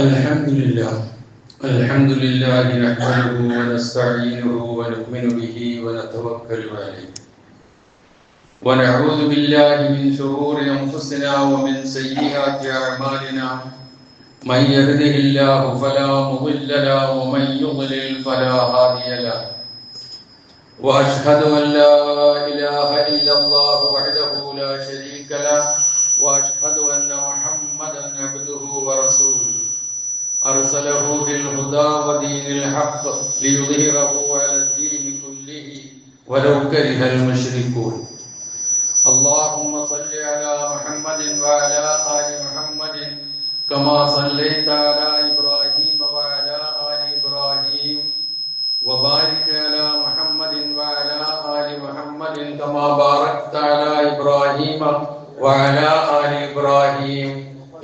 الحمد لله نحمده ونستعينه ونؤمن به ونتوكل عليه ونعوذ بالله من شرور أنفسنا ومن سيئات أعمالنا من يهده الله فلا مضل له ومن يضلل فلا هادي له وأشهد أن لا إله إلا الله وحده لا شريك له وأشهد أن محمدا عبده ورسوله أرسله بالهدى ودين الحق ليظهره على الدين كله ولو كره المشركون اللهم صل على محمد وعلى آل محمد كما صليت على إبراهيم وعلى آل إبراهيم وبارك على محمد وعلى آل محمد كما باركت على إبراهيم وعلى آل إبراهيم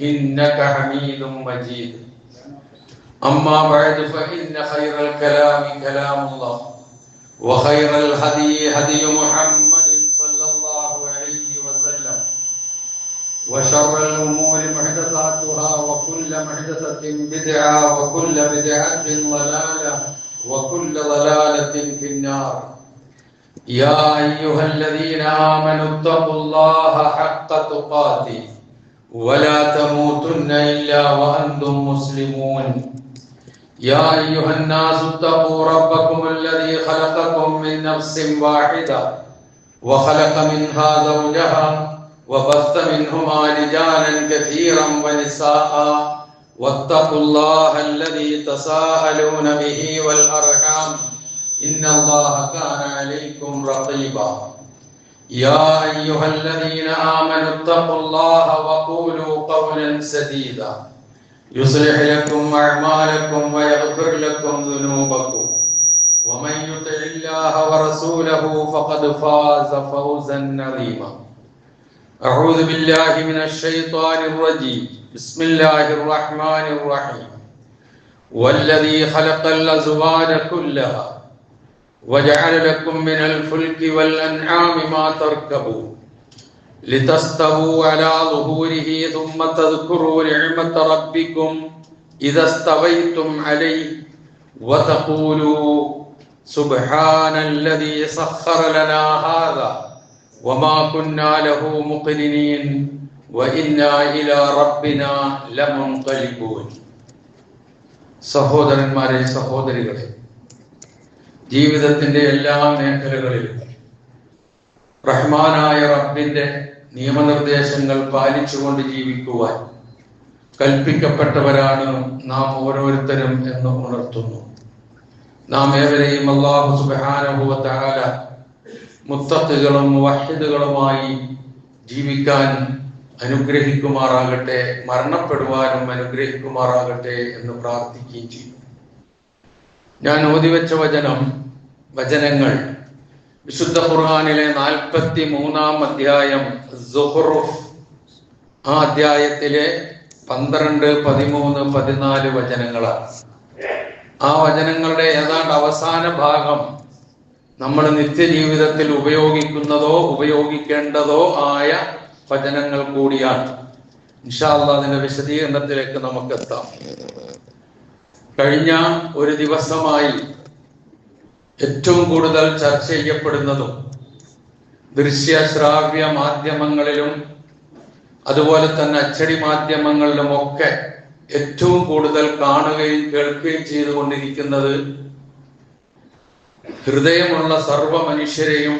إنك حميد مجيد أما بعد فإن خير الكلام كلام الله وخير الهدي هدي محمد صلى الله عليه وسلم وشر الأمور محدثاتها وكل محدثة بدعة وكل بدعة ضلالة وكل ضلالة في النار يا أيها الذين آمنوا اتقوا الله حق تقاته ولا تموتن إلا وأنتم مسلمون يا أيها الناس اتقوا ربكم الذي خلقكم من نفس واحدة وخلق منها زوجها وبث منهما رجالا كثيرا ونساء واتقوا الله الذي تساءلون به والأرحام إن الله كان عليكم رقيبا يا أيها الذين آمنوا اتقوا الله وقولوا قولا سديدا يصلح لكم أعمالكم ويغفر لكم ذنوبكم ومن يطع الله ورسوله فقد فاز فوزا عظيما أعوذ بالله من الشيطان الرجيم بسم الله الرحمن الرحيم والذي خلق الأزواج كلها وجعل لكم من الفلك والأنعام ما تركبون لتستووا على ظهوره ثم تذكروا نعمة ربكم إذا استويتم عليه وتقولوا سبحان الذي سخر لنا هذا وما كنا له مقرنين وإنا إلى ربنا لمنقلبون സഹോദരന്മാരെ സഹോദരികളെ ജീവിതത്തിന്റെ എല്ലാ മേഖലകളിലും റഹ്മാനായ റബ്ബിന്റെ നിയമനിർദ്ദേശങ്ങൾ പാലിച്ചുകൊണ്ട് ജീവിക്കുവാൻ കൽപ്പിക്കപ്പെട്ടവരാണ് നാം ഓരോരുത്തരും എന്ന് ഉണർത്തുന്നു. നാം ഏവരെയും അല്ലാഹു സുബ്ഹാനഹു വ തആല മുത്തഖികളും മുവഹ്ഹിദുകളുമായി ജീവിക്കാൻ അനുഗ്രഹിക്കുമാറാകട്ടെ, മരണപ്പെടുവാനും അനുഗ്രഹിക്കുമാറാകട്ടെ എന്ന് പ്രാർത്ഥിക്കുകയും ചെയ്യും. ഞാൻ ഓതിവെച്ച വചനങ്ങൾ വിശുദ്ധ ഖുർആനിലെ 43-ാം അധ്യായം സുഖ്റുഫ്, ആ അധ്യായത്തിലെ 12, 13, 14 വചനങ്ങളാണ്. ആ വചനങ്ങളുടെ ഏതാണ്ട് അവസാന ഭാഗം നമ്മൾ നിത്യജീവിതത്തിൽ ഉപയോഗിക്കുന്നതോ ഉപയോഗിക്കേണ്ടതോ ആയ വചനങ്ങൾ കൂടിയാണ്. ഇൻഷാ അല്ലാഹ് അതിന്റെ വിശദീകരണത്തിലേക്ക് നമുക്കെത്താം. കഴിഞ്ഞ ഒരു ദിവസമായി ഏറ്റവും കൂടുതൽ ചർച്ച ചെയ്യപ്പെടുന്നതും ദൃശ്യ ശ്രാവ്യ മാധ്യമങ്ങളിലും അതുപോലെ തന്നെ അച്ചടി മാധ്യമങ്ങളിലുമൊക്കെ ഏറ്റവും കൂടുതൽ കാണുകയും കേൾക്കുകയും ചെയ്തുകൊണ്ടിരിക്കുന്നത് ഹൃദയമുള്ള സർവ മനുഷ്യരെയും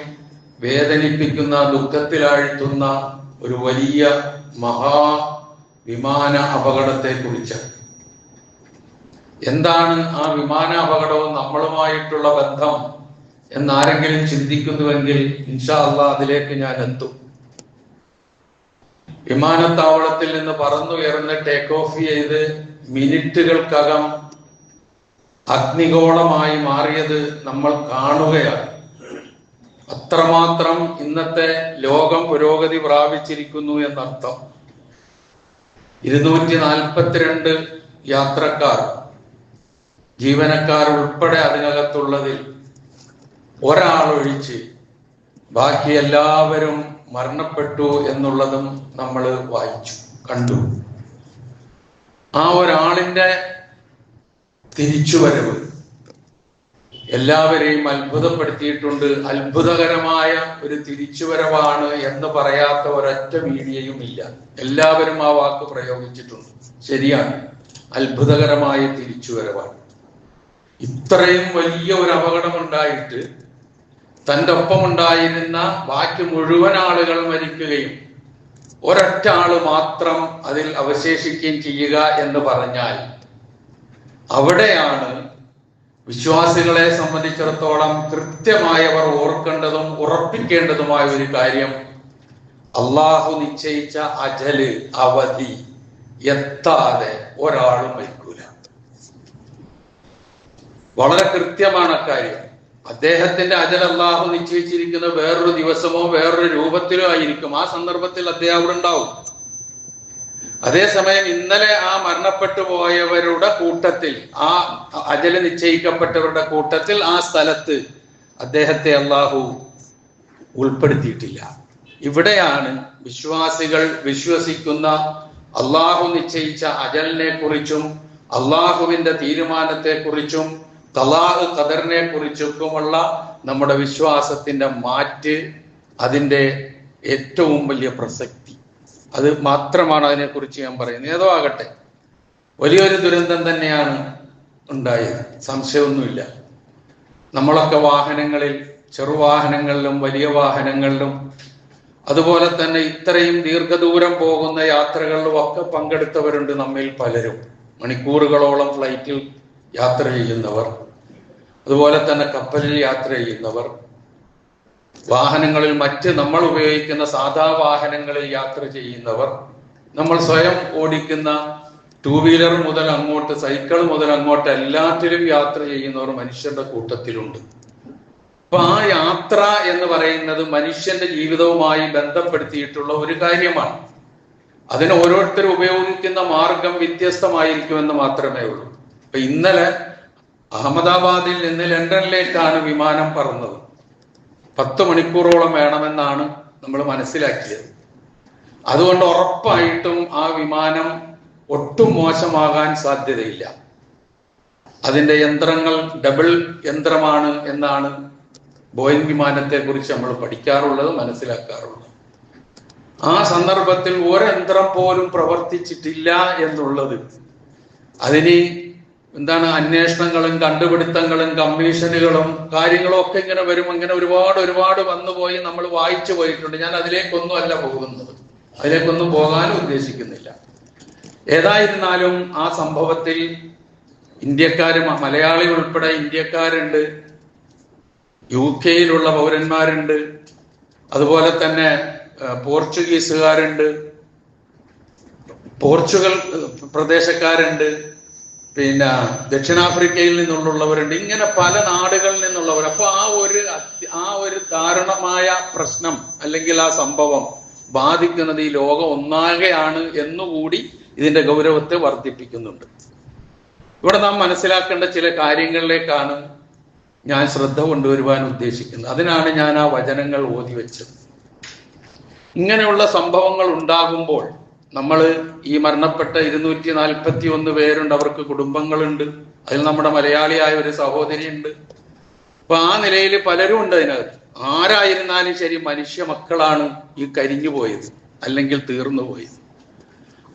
വേദനിപ്പിക്കുന്ന, ദുഃഖത്തിലാഴ്ത്തുന്ന ഒരു വലിയ വിമാന അപകടത്തെ കുറിച്ചാണ്. എന്താണ് ആ വിമാന അപകടവും നമ്മളുമായിട്ടുള്ള ബന്ധം എന്നാരെങ്കിലും ചിന്തിക്കുന്നുവെങ്കിൽ ഇൻഷാ അല്ലാഹ് അതിലേക്ക് ഞാൻ എത്തും. വിമാനത്താവളത്തിൽ നിന്ന് പറന്നുയർന്ന് ടേക്ക് ഓഫ് ചെയ്ത് മിനിറ്റുകൾക്കകം അഗ്നിഗോളമായി മാറിയത് നമ്മൾ കാണുകയാണ്. അത്രമാത്രം ഇന്നത്തെ ലോകം പുരോഗതി പ്രാപിച്ചിരിക്കുന്നു എന്നർത്ഥം. 242 യാത്രക്കാർ, ജീവനക്കാർ ഉൾപ്പെടെ അതിനകത്തുള്ളതിൽ ഒരാളൊഴിച്ച് ബാക്കി എല്ലാവരും മരണപ്പെട്ടു എന്നുള്ളതും നമ്മൾ വായിച്ചു, കണ്ടു. ആ ഒരാളിന്റെ തിരിച്ചുവരവ് എല്ലാവരെയും അത്ഭുതപ്പെടുത്തിയിട്ടുണ്ട്. അത്ഭുതകരമായ ഒരു തിരിച്ചുവരവാണ് എന്ന് പറയാത്ത ഒരൊറ്റ മീഡിയയും ഇല്ല. എല്ലാവരും ആ വാക്ക് പ്രയോഗിച്ചിട്ടുണ്ട്. ശരിയാണ്, അത്ഭുതകരമായ തിരിച്ചുവരവാണ്. ഇത്രയും വലിയ ഒരു അപകടമുണ്ടായിട്ട് തൻ്റെ ഒപ്പമുണ്ടായിരുന്ന ബാക്കി മുഴുവൻ ആളുകൾ മരിക്കുകയും ഒരൊറ്റ ആള് മാത്രം അതിൽ അവശേഷിക്കുകയും ചെയ്യുക എന്ന് പറഞ്ഞാൽ അവിടെയാണ് വിശ്വാസികളെ സംബന്ധിച്ചിടത്തോളം കൃത്യമായവർ ഓർക്കേണ്ടതും ഉറപ്പിക്കേണ്ടതുമായ ഒരു കാര്യം, അള്ളാഹു നിശ്ചയിച്ച അജല് അവധി എത്താതെ ഒരാളും മരിക്കൂല. വളരെ കൃത്യമാണ് അക്കാര്യം. അദ്ദേഹത്തിന്റെ അജൽ അള്ളാഹു നിശ്ചയിച്ചിരിക്കുന്ന വേറൊരു ദിവസമോ വേറൊരു രൂപത്തിലോ ആയിരിക്കും. ആ സന്ദർഭത്തിൽ അദ്ദേഹം അവിടെ ഉണ്ടാവും. അതേസമയം ഇന്നലെ ആ മരണപ്പെട്ടു പോയവരുടെ കൂട്ടത്തിൽ, ആ അജല് നിശ്ചയിക്കപ്പെട്ടവരുടെ കൂട്ടത്തിൽ ആ സ്ഥലത്ത് അദ്ദേഹത്തെ അള്ളാഹു ഉൾപ്പെടുത്തിയിട്ടില്ല. ഇവിടെയാണ് വിശ്വാസികൾ വിശ്വസിക്കുന്ന അള്ളാഹു നിശ്ചയിച്ച അജലിനെ കുറിച്ചും അള്ളാഹുവിന്റെ തീരുമാനത്തെ കുറിച്ചും ഖലാഅ് ഖദറിനെ കുറിച്ചൊക്കെയുള്ള നമ്മുടെ വിശ്വാസത്തിന്റെ മാറ്റ്, അതിന്റെ ഏറ്റവും വലിയ പ്രസക്തി, അത് മാത്രമാണ് അതിനെക്കുറിച്ച് ഞാൻ പറയുന്നത്. ഏതോ ആകട്ടെ, വലിയൊരു ദുരന്തം തന്നെയാണ് ഉണ്ടായത്, സംശയമൊന്നുമില്ല. നമ്മളൊക്കെ വാഹനങ്ങളിൽ, ചെറുവാഹനങ്ങളിലും വലിയ വാഹനങ്ങളിലും അതുപോലെ തന്നെ ഇത്രയും ദീർഘദൂരം പോകുന്ന യാത്രകളിലും ഒക്കെ പങ്കെടുത്തവരുണ്ട് നമ്മിൽ പലരും. മണിക്കൂറുകളോളം ഫ്ലൈറ്റിൽ യാത്ര ചെയ്യുന്നവർ, അതുപോലെ തന്നെ കപ്പലിൽ യാത്ര ചെയ്യുന്നവർ, വാഹനങ്ങളിൽ മറ്റ് നമ്മൾ ഉപയോഗിക്കുന്ന സാധാ വാഹനങ്ങളിൽ യാത്ര ചെയ്യുന്നവർ, നമ്മൾ സ്വയം ഓടിക്കുന്ന ടൂ വീലർ മുതൽ അങ്ങോട്ട്, സൈക്കിൾ മുതൽ അങ്ങോട്ട് എല്ലാറ്റിലും യാത്ര ചെയ്യുന്നവർ മനുഷ്യരുടെ കൂട്ടത്തിലുണ്ട്. അപ്പൊ ആ യാത്ര എന്ന് പറയുന്നത് മനുഷ്യന്റെ ജീവിതവുമായി ബന്ധപ്പെടുത്തിയിട്ടുള്ള ഒരു കാര്യമാണ്. അതിന് ഓരോരുത്തരും ഉപയോഗിക്കുന്ന മാർഗം വ്യത്യസ്തമായിരിക്കുമെന്ന് മാത്രമേ ഉള്ളൂ. ഇപ്പൊ ഇന്നലെ അഹമ്മദാബാദിൽ നിന്ന് ലണ്ടനിലേക്കാണ് വിമാനം പറന്നത്. 10 മണിക്കൂറോളം വേണമെന്നാണ് നമ്മൾ മനസ്സിലാക്കിയത്. അതുകൊണ്ട് ഉറപ്പായിട്ടും ആ വിമാനം ഒട്ടും മോശമാകാൻ സാധ്യതയില്ല. അതിന്റെ യന്ത്രങ്ങൾ ഡബിൾ യന്ത്രമാണ് എന്നാണ് ബോയിങ് വിമാനത്തെ കുറിച്ച് നമ്മൾ പഠിക്കാറുള്ളത്, മനസ്സിലാക്കാറുള്ളത്. ആ സന്ദർഭത്തിൽ ഒരന്ത്രം പോലും പ്രവർത്തിച്ചിട്ടില്ല എന്നുള്ളത്, അതിന് എന്താണ്, അന്വേഷണങ്ങളും കണ്ടുപിടുത്തങ്ങളും കമ്മീഷനുകളും കാര്യങ്ങളും ഒക്കെ ഇങ്ങനെ വരും. അങ്ങനെ ഒരുപാട് വന്നുപോയി നമ്മൾ വായിച്ചു പോയിട്ടുണ്ട്. ഞാൻ അതിലേക്കൊന്നും അല്ല പോകുന്നത്, അതിലേക്കൊന്നും പോകാനും ഉദ്ദേശിക്കുന്നില്ല. ഏതായിരുന്നാലും ആ സംഭവത്തിൽ ഇന്ത്യക്കാര്, മലയാളി ഉൾപ്പെടെ ഇന്ത്യക്കാരുണ്ട്, UK പൗരന്മാരുണ്ട്, അതുപോലെ തന്നെ പോർച്ചുഗീസുകാരുണ്ട്, പോർച്ചുഗൽ പ്രദേശക്കാരുണ്ട്, പിന്നെ ദക്ഷിണാഫ്രിക്കയിൽ നിന്നുള്ളവരുണ്ട്, ഇങ്ങനെ പല നാടുകളിൽ നിന്നുള്ളവർ. അപ്പൊ ആ ഒരു ദാരുണമായ പ്രശ്നം അല്ലെങ്കിൽ ആ സംഭവം ബാധിക്കുന്നത് ഈ ലോകം ഒന്നാകെയാണ് എന്നുകൂടി ഇതിന്റെ ഗൗരവത്തെ വർദ്ധിപ്പിക്കുന്നുണ്ട്. ഇവിടെ നാം മനസ്സിലാക്കേണ്ട ചില കാര്യങ്ങളിലേക്കാണ് ഞാൻ ശ്രദ്ധ കൊണ്ടുവരുവാൻ ഉദ്ദേശിക്കുന്നത്. അതിനാണ് ഞാൻ ആ വചനങ്ങൾ ഓതി വെച്ചത്. ഇങ്ങനെയുള്ള സംഭവങ്ങൾ ഉണ്ടാകുമ്പോൾ നമ്മൾ ഈ മരണപ്പെട്ട 241 പേരുണ്ട്, അവർക്ക് കുടുംബങ്ങളുണ്ട്, അതിൽ നമ്മുടെ മലയാളിയായ ഒരു സഹോദരി ഉണ്ട്. അപ്പൊ ആ നിലയിൽ പലരും ഉണ്ട് അതിനകത്ത്. ആരായിരുന്നാലും ശരി, മനുഷ്യ മക്കളാണ് ഈ കരിഞ്ഞു പോയത് അല്ലെങ്കിൽ തീർന്നു പോയത്.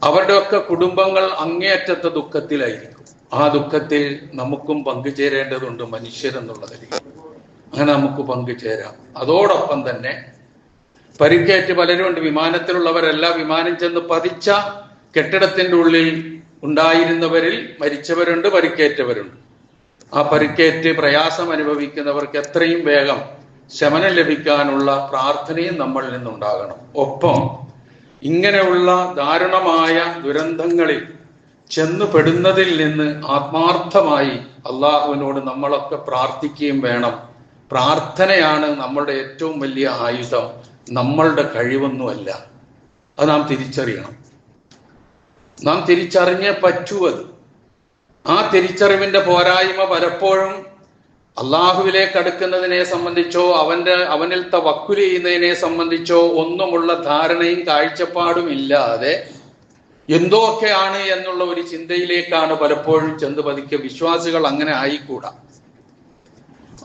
അവരുടെയൊക്കെ കുടുംബങ്ങൾ അങ്ങേയറ്റത്തെ ദുഃഖത്തിലായിരിക്കും. ആ ദുഃഖത്തിൽ നമുക്കും പങ്കുചേരേണ്ടതുണ്ട് മനുഷ്യരെന്നുള്ളതിൽ. അങ്ങനെ നമുക്ക് പങ്കുചേരാം. അതോടൊപ്പം തന്നെ പരിക്കേറ്റ് പലരും ഉണ്ട്. വിമാനത്തിലുള്ളവരല്ല, വിമാനം ചെന്ന് പതിച്ച കെട്ടിടത്തിന്റെ ഉള്ളിൽ ഉണ്ടായിരുന്നവരിൽ മരിച്ചവരുണ്ട്, പരിക്കേറ്റവരുണ്ട്. ആ പരിക്കേറ്റ് പ്രയാസം അനുഭവിക്കുന്നവർക്ക് എത്രയും വേഗം ശമനം ലഭിക്കാനുള്ള പ്രാർത്ഥനയും നമ്മളിൽ നിന്നുണ്ടാകണം. ഒപ്പം ഇങ്ങനെയുള്ള ദാരുണമായ ദുരന്തങ്ങളിൽ ചെന്നുപെടുന്നതിൽ നിന്ന് ആത്മാർത്ഥമായി അള്ളാഹുവിനോട് നമ്മളൊക്കെ പ്രാർത്ഥിക്കുകയും വേണം. പ്രാർത്ഥനയാണ് നമ്മളുടെ ഏറ്റവും വലിയ ആയുധം, നമ്മളുടെ കഴിവൊന്നുമല്ല. അത് നാം തിരിച്ചറിയണം. നാം തിരിച്ചറിഞ്ഞേ പറ്റൂ. അത് ആ തിരിച്ചറിവിന്റെ പോരായ്മ പലപ്പോഴും അള്ളാഹുവിലേക്ക് അടുക്കുന്നതിനെ സംബന്ധിച്ചോ അവനിൽ തവക്കുൽ ചെയ്യുന്നതിനെ സംബന്ധിച്ചോ ഒന്നുമുള്ള ധാരണയും കാഴ്ചപ്പാടും ഇല്ലാതെ എന്തോക്കെയാണ് എന്നുള്ള ഒരു ചിന്തയിലേക്കാണ് പലപ്പോഴും ചെന്ന് പതിക്കുക. വിശ്വാസികൾ അങ്ങനെ ആയിക്കൂടാ.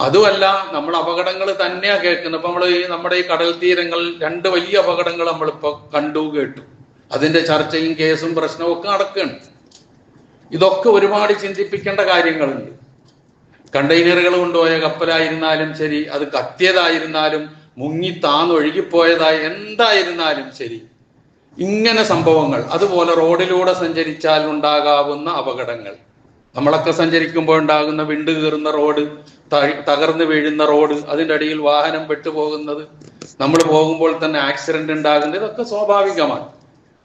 അതുമല്ല, നമ്മൾ അപകടങ്ങൾ തന്നെയാ കേൾക്കുന്നത്. ഇപ്പൊ നമ്മുടെ ഈ കടൽ തീരങ്ങളിൽ 2 വലിയ അപകടങ്ങൾ നമ്മളിപ്പോ കണ്ടു കേട്ടു. അതിന്റെ ചർച്ചയും കേസും പ്രശ്നവും ഒക്കെ നടക്കുകയാണ്. ഇതൊക്കെ ഒരുപാട് ചിന്തിപ്പിക്കേണ്ട കാര്യങ്ങളുണ്ട്. കണ്ടെയ്നറുകൾ കൊണ്ടുപോയ കപ്പലായിരുന്നാലും ശരി, അത് കത്തിയതായിരുന്നാലും മുങ്ങി താന്നൊഴുകിപ്പോയതായി എന്തായിരുന്നാലും ശരി, ഇങ്ങനെ സംഭവങ്ങൾ, അതുപോലെ റോഡിലൂടെ സഞ്ചരിച്ചാൽ ഉണ്ടാകാവുന്ന അപകടങ്ങൾ, നമ്മളൊക്കെ സഞ്ചരിക്കുമ്പോൾ ഉണ്ടാകുന്ന വിണ്ടു കീറുന്ന റോഡ്, തകർന്നു വീഴുന്ന റോഡ്, അതിൻ്റെ അടിയിൽ വാഹനം പെട്ടുപോകുന്നത്, നമ്മൾ പോകുമ്പോൾ തന്നെ ആക്സിഡന്റ് ഉണ്ടാകുന്നത്, ഇതൊക്കെ സ്വാഭാവികമാണ്.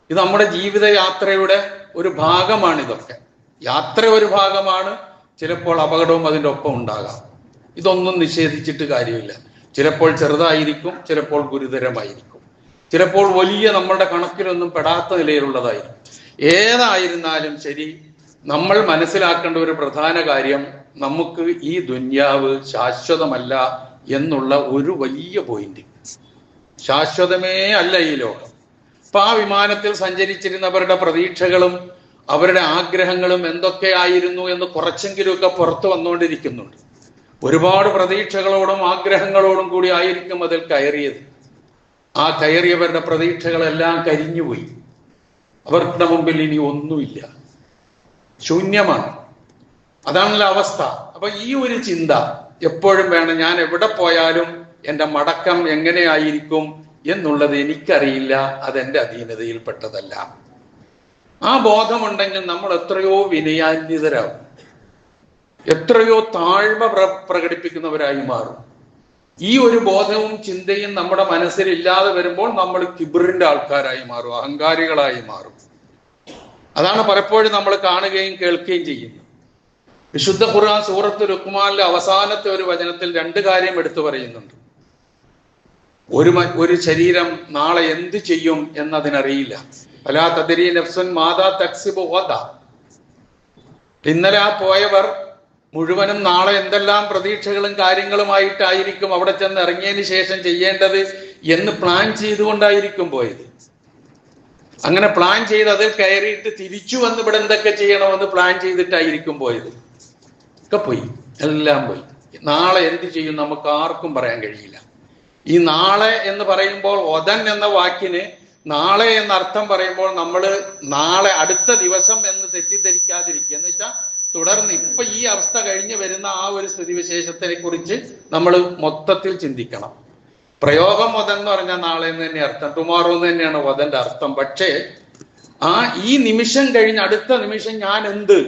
ഇത് നമ്മുടെ ജീവിതയാത്രയുടെ ഒരു ഭാഗമാണ്. ഇതൊക്കെ യാത്ര ഒരു ഭാഗമാണ്. ചിലപ്പോൾ അപകടവും അതിൻ്റെ ഒപ്പം ഉണ്ടാകാം. ഇതൊന്നും നിഷേധിച്ചിട്ട് കാര്യമില്ല. ചിലപ്പോൾ ചെറുതായിരിക്കും, ചിലപ്പോൾ ഗുരുതരമായിരിക്കും, ചിലപ്പോൾ വലിയ നമ്മളുടെ കണക്കിലൊന്നും പെടാത്ത നിലയിലുള്ളതായിരിക്കും. ഏതായിരുന്നാലും ശരി, നമ്മൾ മനസ്സിലാക്കേണ്ട ഒരു പ്രധാന കാര്യം, നമുക്ക് ഈ ദുന്യാവ് ശാശ്വതമല്ല എന്നുള്ള ഒരു വലിയ പോയിന്റ്. ശാശ്വതമേ അല്ല ഈ ലോകം. അപ്പൊ ആ വിമാനത്തിൽ സഞ്ചരിച്ചിരുന്നവരുടെ പ്രതീക്ഷകളും അവരുടെ ആഗ്രഹങ്ങളും എന്തൊക്കെയായിരുന്നു എന്ന് കുറച്ചെങ്കിലുമൊക്കെ പുറത്തു വന്നുകൊണ്ടിരിക്കുന്നുണ്ട്. ഒരുപാട് പ്രതീക്ഷകളോടും ആഗ്രഹങ്ങളോടും കൂടി ആയിരിക്കും അതിൽ കയറിയത്. ആ കയറിയവരുടെ പ്രതീക്ഷകളെല്ലാം കരിഞ്ഞുപോയി. അവരുടെ മുമ്പിൽ ഇനി ഒന്നുമില്ല, ശൂന്യമാണ്. അതാണല്ലോ അവസ്ഥ. അപ്പൊ ഈ ഒരു ചിന്ത എപ്പോഴും വേണം. ഞാൻ എവിടെ പോയാലും എൻ്റെ മടക്കം എങ്ങനെയായിരിക്കും എന്നുള്ളത് എനിക്കറിയില്ല, അതെൻ്റെ അധീനതയിൽപ്പെട്ടതല്ല. ആ ബോധമുണ്ടെങ്കിൽ നമ്മൾ എത്രയോ വിനയാന്വിതരാകും, എത്രയോ താഴ്മ പ്രകടിപ്പിക്കുന്നവരായി മാറും. ഈ ഒരു ബോധവും ചിന്തയും നമ്മുടെ മനസ്സിൽ ഇല്ലാതെ വരുമ്പോൾ നമ്മൾ കിബിറിന്റെ ആൾക്കാരായി മാറും, അഹങ്കാരികളായി മാറും. അതാണ് പലപ്പോഴും നമ്മൾ കാണുകയും കേൾക്കുകയും ചെയ്യുന്നത്. വിശുദ്ധ ഖുർആൻ സൂറത്ത് ലുഖ്മാനിലെ അവസാനത്തെ ഒരു വചനത്തിൽ 2 കാര്യം എടുത്തു പറയുന്നുണ്ട്. ഒരു ശരീരം നാളെ എന്ത് ചെയ്യും എന്നതിനറിയില്ല. ഫലാ തദ്രി നഫ്സുൻ മാദാ തക്സിബു ഗദാ. ഇന്നലെ ആ പോയവർ മുഴുവനും നാളെ എന്തെല്ലാം പ്രതീക്ഷകളും കാര്യങ്ങളുമായിട്ടായിരിക്കും അവിടെ ചെന്ന് ഇറങ്ങിയതിന് ശേഷം ചെയ്യേണ്ടത് എന്ന് പ്ലാൻ ചെയ്തുകൊണ്ടായിരിക്കും പോയത്. അങ്ങനെ പ്ലാൻ ചെയ്ത് അതിൽ കയറിയിട്ട് തിരിച്ചു വന്ന് ഇവിടെ എന്തൊക്കെ ചെയ്യണമെന്ന് പ്ലാൻ ചെയ്തിട്ടായിരിക്കും പോയത്. ഒക്കെ പോയി, എല്ലാം പോയി. നാളെ എന്ത് ചെയ്യും നമുക്ക് ആർക്കും പറയാൻ കഴിയില്ല. ഈ നാളെ എന്ന് പറയുമ്പോൾ ഒതൻ എന്ന വാക്കിന് നാളെ എന്ന അർത്ഥം പറയുമ്പോൾ നമ്മൾ നാളെ അടുത്ത ദിവസം എന്ന് തെറ്റിദ്ധരിക്കാതിരിക്കുക. എന്ന് വെച്ചാൽ തുടർന്ന് ഇപ്പൊ ഈ അവസ്ഥ കഴിഞ്ഞു വരുന്ന ആ ഒരു സ്ഥിതിവിശേഷത്തെ കുറിച്ച് നമ്മൾ മൊത്തത്തിൽ ചിന്തിക്കണം. പ്രയോഗം വധൻ എന്ന് പറഞ്ഞാൽ നാളെ എന്ന് തന്നെ അർത്ഥം, ടുമോറോ എന്ന് തന്നെയാണ് വധന്റെ അർത്ഥം. പക്ഷേ ഈ നിമിഷം കഴിഞ്ഞ് അടുത്ത നിമിഷം ഞാൻ എന്ത്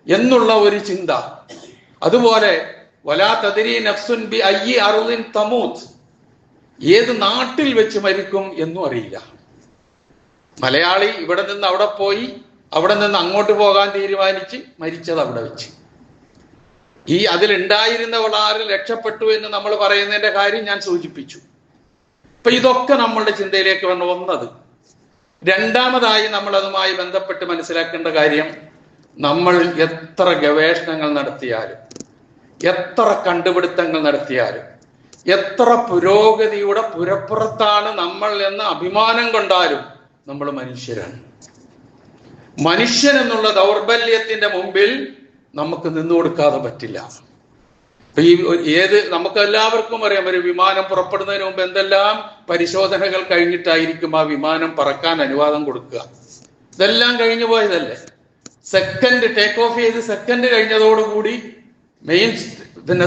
എന്നുള്ള ഒരു ചിന്ത. അതുപോലെ വലാ തദ്രി നഫ്സുൻ ബി അയ്യി അർളിൻ തമൂത്ത്, ഏത് നാട്ടിൽ വെച്ച് മരിക്കും എന്നും അറിയില്ല. മലയാളി ഇവിടെ നിന്ന് അവിടെ പോയി, അവിടെ നിന്ന് അങ്ങോട്ട് പോകാൻ തീരുമാനിച്ച് മരിച്ചത് അവിടെ വെച്ച്. അതിലുണ്ടായിരുന്നവൾ ആരും രക്ഷപ്പെട്ടു എന്ന് നമ്മൾ പറയുന്നതിന്റെ കാര്യം ഞാൻ സൂചിപ്പിച്ചു. അപ്പൊ ഇതൊക്കെ നമ്മളുടെ ചിന്തയിലേക്ക് വന്നത്. രണ്ടാമതായി നമ്മൾ അതുമായി ബന്ധപ്പെട്ട് മനസ്സിലാക്കേണ്ട കാര്യം, നമ്മൾ എത്ര ഗവേഷണങ്ങൾ നടത്തിയാലും, എത്ര കണ്ടുപിടുത്തങ്ങൾ നടത്തിയാലും, എത്ര പുരോഗതിയുടെ പുരപ്പുറത്താണ് നമ്മൾ എന്ന് അഭിമാനം കൊണ്ടാലും നമ്മൾ മനുഷ്യരാണ്. മനുഷ്യൻ എന്നുള്ള ദൗർബല്യത്തിന്റെ മുമ്പിൽ നമുക്ക് നിന്നു കൊടുക്കാതെ പറ്റില്ല. നമുക്ക് എല്ലാവർക്കും അറിയാം, ഒരു വിമാനം പുറപ്പെടുന്നതിന് മുമ്പ് എന്തെല്ലാം പരിശോധനകൾ കഴിഞ്ഞിട്ടായിരിക്കും ആ വിമാനം പറക്കാൻ അനുവാദം കൊടുക്കുക. ഇതെല്ലാം കഴിഞ്ഞു പോയതല്ലേ. സെക്കൻഡ് ടേക്ക് ഓഫ് ചെയ്ത് സെക്കൻഡ് കഴിഞ്ഞതോടുകൂടി മെയിൻ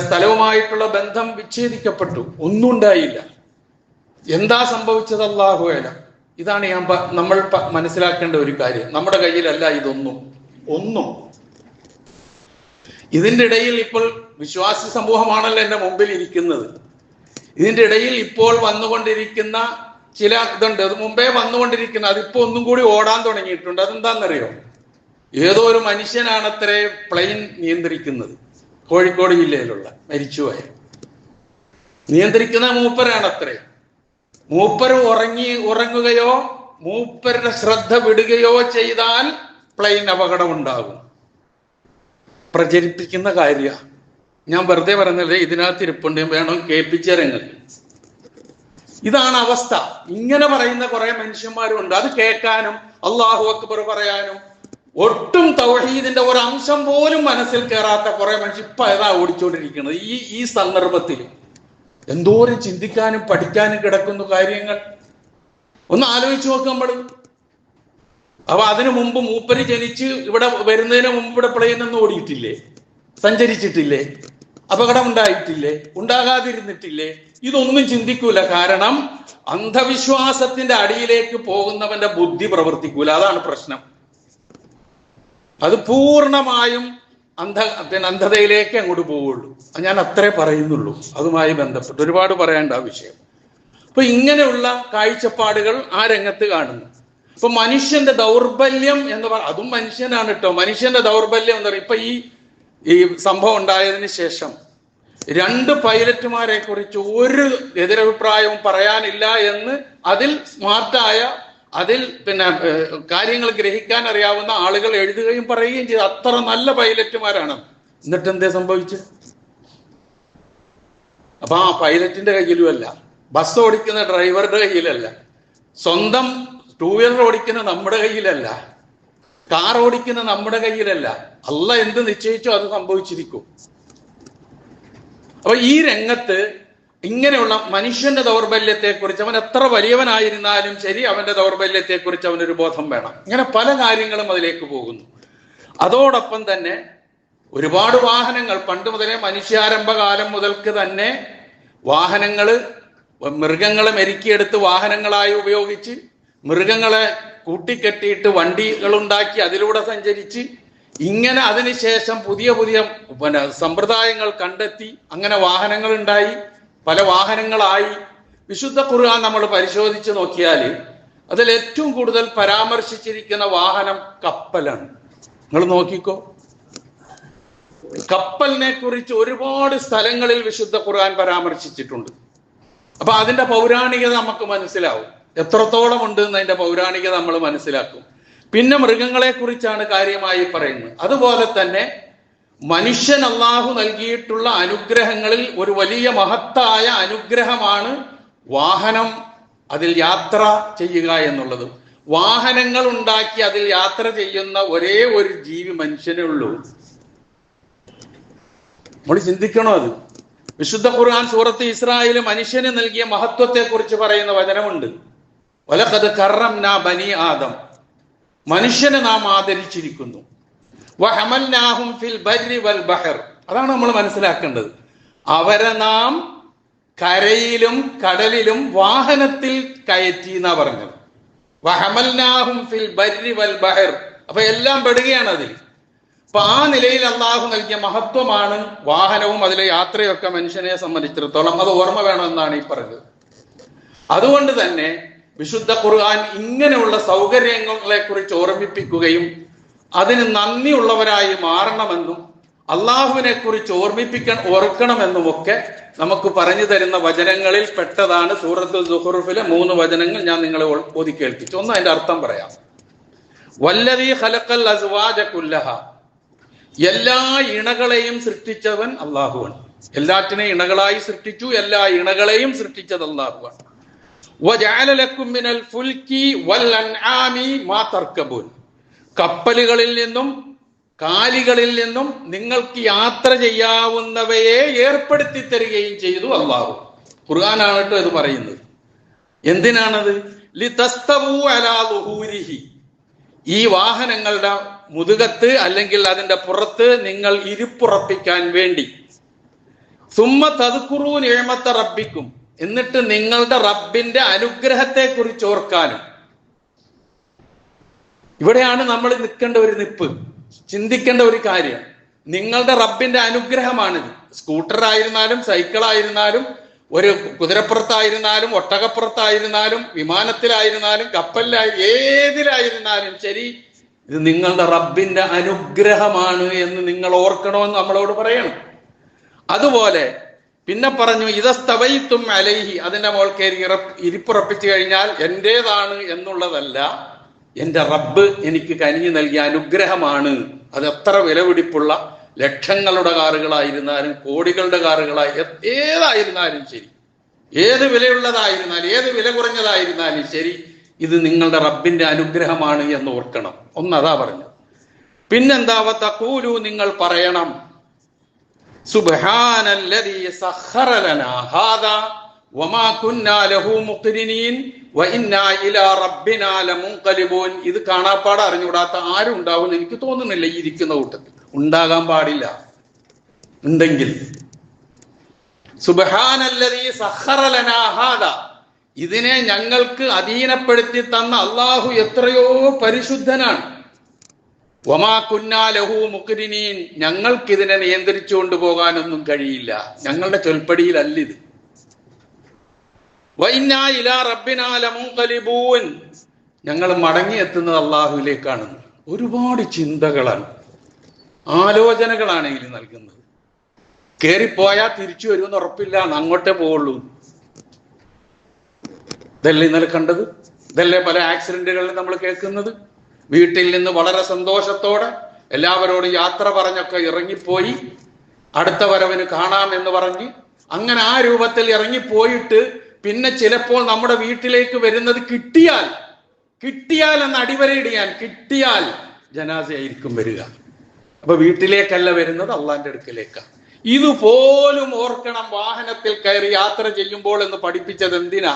സ്ഥലവുമായിട്ടുള്ള ബന്ധം വിച്ഛേദിക്കപ്പെട്ടു, ഒന്നും ഉണ്ടായില്ല. എന്താ സംഭവിച്ചത്? അല്ലാഹു അലം. ഇതാണ് നമ്മൾ മനസ്സിലാക്കേണ്ട ഒരു കാര്യം. നമ്മുടെ കയ്യിലല്ല ഒന്നും. ഇതിന്റെ ഇടയിൽ ഇപ്പോൾ വിശ്വാസി സമൂഹമാണല്ലോ എന്റെ മുമ്പിൽ ഇരിക്കുന്നത്. ഇതിന്റെ ഇടയിൽ ഇപ്പോൾ വന്നുകൊണ്ടിരിക്കുന്ന ചില ഇതുണ്ട്, അത് മുമ്പേ വന്നുകൊണ്ടിരിക്കുന്ന, അതിപ്പോ ഒന്നും കൂടി ഓടാൻ തുടങ്ങിയിട്ടുണ്ട്. അതെന്താണെന്നറിയോ? ഏതോ ഒരു മനുഷ്യനാണത്രേ പ്ലെയിൻ നിയന്ത്രിക്കുന്നത്, കോഴിക്കോട് ജില്ലയിലുള്ള, മരിച്ചുപോയ നിയന്ത്രിക്കുന്ന മൂപ്പരാണത്രേ. മൂപ്പര് ഉറങ്ങുകയോ മൂപ്പരുടെ ശ്രദ്ധ വിടുകയോ ചെയ്താൽ പ്ലെയിൻ അപകടമുണ്ടാകും. പ്രചരിപ്പിക്കുന്ന കാര്യ, ഞാൻ വെറുതെ പറഞ്ഞല്ലേ, ഇതിനകത്ത് ഇരിപ്പുണ്ട്, വേണം കേൾപ്പിച്ചരങ്ങൾ. ഇതാണ് അവസ്ഥ. ഇങ്ങനെ പറയുന്ന കുറെ മനുഷ്യന്മാരുണ്ട്. അത് കേൾക്കാനും അള്ളാഹു അക്ബർ പറയാനും ഒട്ടും തൗഹീദിന്റെ ഒരു അംശം പോലും മനസ്സിൽ കയറാത്ത കുറെ മനുഷ്യർ ഇപ്പൊ ഏതാ ഓടിച്ചുകൊണ്ടിരിക്കുന്നത്. ഈ സന്ദർഭത്തിൽ എന്തോരം ചിന്തിക്കാനും പഠിക്കാനും കിടക്കുന്ന കാര്യങ്ങൾ ഒന്ന് ആലോചിച്ച് നോക്കാം നമ്മൾ. അപ്പൊ അതിനു മുമ്പ് മൂപ്പര് ജനിച്ച് ഇവിടെ വരുന്നതിന് മുമ്പ് ഇവിടെ പ്ലെയിൻ ഒന്നും ഓടിയിട്ടില്ലേ? സഞ്ചരിച്ചിട്ടില്ലേ? അപകടം ഉണ്ടായിട്ടില്ലേ? ഉണ്ടാകാതിരുന്നിട്ടില്ലേ? ഇതൊന്നും ചിന്തിക്കൂല. കാരണം അന്ധവിശ്വാസത്തിന്റെ അടിയിലേക്ക് പോകുന്നവന്റെ ബുദ്ധി പ്രവർത്തിക്കൂല. അതാണ് പ്രശ്നം. അത് പൂർണ്ണമായും അന്ധതയിലേക്ക് അങ്ങോട്ട് പോവുള്ളൂ. ഞാൻ അത്രേ പറയുന്നുള്ളൂ. അതുമായി ബന്ധപ്പെട്ട് ഒരുപാട് പറയേണ്ട ആ വിഷയം. അപ്പൊ ഇങ്ങനെയുള്ള കാഴ്ചപ്പാടുകൾ ആ രംഗത്ത് കാണുന്നു. ഇപ്പൊ മനുഷ്യന്റെ ദൗർബല്യം എന്ന് അതും മനുഷ്യനാണ് കേട്ടോ. മനുഷ്യന്റെ ദൗർബല്യം എന്ന് പറയും. ഇപ്പൊ ഈ സംഭവം ഉണ്ടായതിനു ശേഷം 2 പൈലറ്റുമാരെ കുറിച്ച് ഒരു എതിരഭിപ്രായവും പറയാനില്ല എന്ന് അതിൽ സ്മാർട്ടായ, അതിൽ കാര്യങ്ങൾ ഗ്രഹിക്കാൻ അറിയാവുന്ന ആളുകൾ എഴുതുകയും പറയുകയും ചെയ്തു. അത്ര നല്ല പൈലറ്റുമാരാണ്. എന്നിട്ട് എന്തേ സംഭവിച്ചത്? അപ്പൊ ആ പൈലറ്റിന്റെ കയ്യിലുമല്ല, ബസ് ഓടിക്കുന്ന ഡ്രൈവറുടെ കയ്യിലല്ല, സ്വന്തം 2 വീലർ ഓടിക്കുന്ന നമ്മുടെ കയ്യിലല്ല, കാർ ഓടിക്കുന്ന നമ്മുടെ കയ്യിലല്ല. അള്ളാഹ് എന്ത് നിശ്ചയിച്ചോ അത് സംഭവിച്ചിരിക്കും. അപ്പൊ ഈ രംഗത്ത് ഇങ്ങനെയുള്ള മനുഷ്യന്റെ ദൗർബല്യത്തെക്കുറിച്ച്, അവൻ എത്ര വലിയവനായിരുന്നാലും ശരി, അവന്റെ ദൗർബല്യത്തെക്കുറിച്ച് അവനൊരു ബോധം വേണം. ഇങ്ങനെ പല കാര്യങ്ങളും അതിലേക്ക് പോകുന്നു. അതോടൊപ്പം തന്നെ ഒരുപാട് വാഹനങ്ങൾ പണ്ട് മുതലേ, മനുഷ്യാരംഭകാലം മുതൽക്ക് തന്നെ വാഹനങ്ങള്, മൃഗങ്ങളെ മെരുക്കിയെടുത്ത് വാഹനങ്ങളായി ഉപയോഗിച്ച്, മൃഗങ്ങളെ കൂട്ടിക്കെട്ടിയിട്ട് വണ്ടികൾ ഉണ്ടാക്കി അതിലൂടെ സഞ്ചരിച്ച്, ഇങ്ങനെ അതിനുശേഷം പുതിയ സമ്പ്രദായങ്ങൾ കണ്ടെത്തി അങ്ങനെ വാഹനങ്ങൾ ഉണ്ടായി, പല വാഹനങ്ങളായി. വിശുദ്ധ ഖുർആൻ നമ്മൾ പരിശോധിച്ച് നോക്കിയാൽ അതിൽ ഏറ്റവും കൂടുതൽ പരാമർശിച്ചിരിക്കുന്ന വാഹനം കപ്പലാണ്. നിങ്ങൾ നോക്കിക്കോ, കപ്പലിനെ കുറിച്ച് ഒരുപാട് സ്ഥലങ്ങളിൽ വിശുദ്ധ ഖുർആൻ പരാമർശിച്ചിട്ടുണ്ട്. അപ്പൊ അതിന്റെ പൗരാണികത നമുക്ക് മനസ്സിലാവും. എത്രത്തോളം ഉണ്ട് എന്നതിന്റെ പൗരാണികത നമ്മൾ മനസ്സിലാക്കും. പിന്നെ മൃഗങ്ങളെ കുറിച്ചാണ് കാര്യമായി പറയുന്നത്. അതുപോലെ തന്നെ മനുഷ്യൻ അല്ലാഹു നൽകിയിട്ടുള്ള അനുഗ്രഹങ്ങളിൽ ഒരു വലിയ മഹത്തായ അനുഗ്രഹമാണ് വാഹനം, അതിൽ യാത്ര ചെയ്യുക എന്നുള്ളത്. വാഹനങ്ങൾ ഉണ്ടാക്കി അതിൽ യാത്ര ചെയ്യുന്ന ഒരേ ഒരു ജീവി മനുഷ്യനേ ഉള്ളൂ. നമ്മൾ ചിന്തിക്കണോ അത്? വിശുദ്ധ ഖുർആൻ സൂറത്ത് ഇസ്രായേൽ മനുഷ്യന് നൽകിയ മഹത്വത്തെ കുറിച്ച് പറയുന്ന വചനമുണ്ട്. വലഖദ് കറംനാ ബനി ആദം, മനുഷ്യനെ നാം ആദരിച്ചിരിക്കുന്നു. വഹമൽനാഹും ഫിൽ ബർരി വൽ ബഹർ, അതാണ് നമ്മൾ മനസ്സിലാക്കേണ്ടത്. അവരെ നാം കരയിലും കടലിലും വാഹനത്തിൽ കയറ്റി എന്നാ പറഞ്ഞത്. വഹമൽനാഹും ഫിൽ ബർരി വൽ ബഹർ, അപ്പൊ എല്ലാം പെടുകയാണ് അതിൽ. അപ്പൊ ആ നിലയിൽ അള്ളാഹു നൽകിയ മഹത്വമാണ് വാഹനവും അതിലെ യാത്രയൊക്കെ മനുഷ്യനെ സംബന്ധിച്ചിടത്തോളം. അത് ഓർമ്മ വേണമെന്നാണ് ഈ പറഞ്ഞത്. അതുകൊണ്ട് തന്നെ വിശുദ്ധ ഖുർആൻ ഇങ്ങനെയുള്ള സൗകര്യങ്ങളെ കുറിച്ച് ഓർമ്മിപ്പിക്കുകയും അതിന് നന്ദിയുള്ളവരായി മാറണമെന്നും അള്ളാഹുവിനെ കുറിച്ച് ഓർക്കണമെന്നുമൊക്കെ നമുക്ക് പറഞ്ഞു തരുന്ന വചനങ്ങളിൽ പെട്ടതാണ് സൂറത്ത് സുഹ്റുഫിലെ 3 വചനങ്ങൾ ഞാൻ നിങ്ങളെ ഓതി കേൾപ്പിച്ചു. ഒന്ന് അതിന്റെ അർത്ഥം പറയാം. വല്ലദീ ഖലഖൽ അസ്വാജ കുല്ലഹ, എല്ലാ ഇണകളെയും സൃഷ്ടിച്ചവൻ അള്ളാഹുവാണ്. എല്ലാറ്റിനെയും ഇണകളായി സൃഷ്ടിച്ചു, എല്ലാ ഇണകളെയും സൃഷ്ടിച്ചത് അള്ളാഹുവാണ്. വജഅല ലക്കും മിനൽ ഫുൽകി വൽ അൻആമി മാ തർക്കബൂൻ, കപ്പലുകളിൽ നിന്നും കാലികളിൽ നിന്നും നിങ്ങൾക്ക് യാത്ര ചെയ്യാവുന്നവയെ ഏർപ്പെടുത്തി തരികയും ചെയ്തു അള്ളാഹു. ഖുർആനാണ് കേട്ടോ ഇത് പറയുന്നത്. എന്തിനാണത്? ലിതസ്തവൂ അലാ ളുഹൂരിഹി, ഈ വാഹനങ്ങളുടെ മുതുകത്ത് അല്ലെങ്കിൽ അതിന്റെ പുറത്ത് നിങ്ങൾ ഇരിപ്പുറപ്പിക്കാൻ വേണ്ടി. സുമ്മ തദ്കുറൂ നിഅമത റബ്ബിക്കും, എന്നിട്ട് നിങ്ങളുടെ റബ്ബിന്റെ അനുഗ്രഹത്തെ കുറിച്ച് ഓർക്കാനും. ഇവിടെയാണ് നമ്മൾ നിൽക്കേണ്ട ഒരു നിപ്പ്, ചിന്തിക്കേണ്ട ഒരു കാര്യം. നിങ്ങളുടെ റബ്ബിന്റെ അനുഗ്രഹമാണിത്. സ്കൂട്ടർ ആയിരുന്നാലും, സൈക്കിൾ ആയിരുന്നാലും, ഒരു കുതിരപ്പുറത്തായിരുന്നാലും, ഒട്ടകപ്പുറത്തായിരുന്നാലും, വിമാനത്തിലായിരുന്നാലും, കപ്പലിലായി ഏതിലായിരുന്നാലും ശരി, ഇത് നിങ്ങളുടെ റബ്ബിന്റെ അനുഗ്രഹമാണ് എന്ന് നിങ്ങൾ ഓർക്കണമെന്ന് നമ്മളോട് പറയണം. അതുപോലെ പിന്നെ പറഞ്ഞു, ഇദസ്തവൈതും അലൈഹി, അതിന്റെ മോൾ കയറി ഇരിപ്പുറപ്പിച്ചു കഴിഞ്ഞാൽ എന്റേതാണ് എന്നുള്ളതല്ല, എന്റെ റബ്ബ് എനിക്ക് കനിഞ്ഞു നൽകിയ അനുഗ്രഹമാണ്. അത് എത്ര വിലപിടിപ്പുള്ള ലക്ഷങ്ങളുടെ കാറുകളായിരുന്നാലും കോടികളുടെ കാറുകളായി ഏതായിരുന്നാലും ശരി, ഏത് വിലയുള്ളതായിരുന്നാലും ഏത് വില കുറഞ്ഞതായിരുന്നാലും ശരി, ഇത് നിങ്ങളുടെ റബ്ബിന്റെ അനുഗ്രഹമാണ് എന്ന് ഓർക്കണം. ഒന്നതാ പറഞ്ഞു. പിന്നെന്താ? വതഖൂലു, നിങ്ങൾ പറയണം, സുബ്ഹാനല്ലദീ സഖറ ലനാ ഹാദാ വമാ കുന്നാ ലഹു മുഖ്രിനീൻ വഇന്നാ ഇലാ റബ്ബിനാ ലമുൻഖലിബൂൻ. ഇത് കാണാപ്പാടെ അറിഞ്ഞുകൂടാത്ത ആരും ഉണ്ടാവുമെന്ന് എനിക്ക് തോന്നുന്നില്ല ഈ ഇരിക്കുന്ന കൂട്ടത്തിൽ. ഉണ്ടാകാൻ പാടില്ല. ഉണ്ടെങ്കിൽ സുബ്ഹാനല്ലദീ സഖറ ലനാ ഹാദാ, ഇതിനെ ഞങ്ങൾക്ക് അധീനപ്പെടുത്തി തന്ന അള്ളാഹു എത്രയോ പരിശുദ്ധനാണ്. വമാ കുന്നാ ലഹു മുഖ്രിനീൻ, ഞങ്ങൾക്കിതിനെ നിയന്ത്രിച്ചു കൊണ്ടുപോകാനൊന്നും കഴിയില്ല. ഞങ്ങളുടെ ചൊൽപ്പടിയിലല്ല ഇത്. വഇന്നാ ഇലാ റബ്ബിനാ ലമുൻഖലിബൂൻ, ഞങ്ങൾ മടങ്ങിയെത്തുന്നത് അള്ളാഹുവിലേക്കാണ്. ഒരുപാട് ചിന്തകളാണ്, ആലോചനകളാണ് ഇതിൽ നൽകുന്നത്. കയറിപ്പോയാൽ തിരിച്ചു വരുമെന്ന് ഉറപ്പില്ല, അങ്ങോട്ടേ പോവുള്ളൂ. ഇതല്ലേ ഇന്നലെ കണ്ടത്? ഇതല്ലേ പല ആക്സിഡന്റുകളിലും നമ്മൾ കേൾക്കുന്നത്? വീട്ടിൽ നിന്ന് വളരെ സന്തോഷത്തോടെ എല്ലാവരോടും യാത്ര പറഞ്ഞൊക്കെ ഇറങ്ങിപ്പോയി, അടുത്ത വരവിന് കാണാം എന്ന് പറഞ്ഞ് അങ്ങനെ ആ രൂപത്തിൽ ഇറങ്ങിപ്പോയിട്ട് പിന്നെ ചിലപ്പോൾ നമ്മുടെ വീട്ടിലേക്ക് വരുന്നത് കിട്ടിയാൽ എന്ന് അടിവരയിടിയാൻ, കിട്ടിയാൽ ജനാസയായിരിക്കും വരിക. അപ്പൊ വീട്ടിലേക്കല്ല വരുന്നത്, അള്ളാന്റെ അടുക്കലേക്കാണ്. ഇതുപോലും ഓർക്കണം വാഹനത്തിൽ കയറി യാത്ര ചെയ്യുമ്പോൾ എന്ന് പഠിപ്പിച്ചത് എന്തിനാ?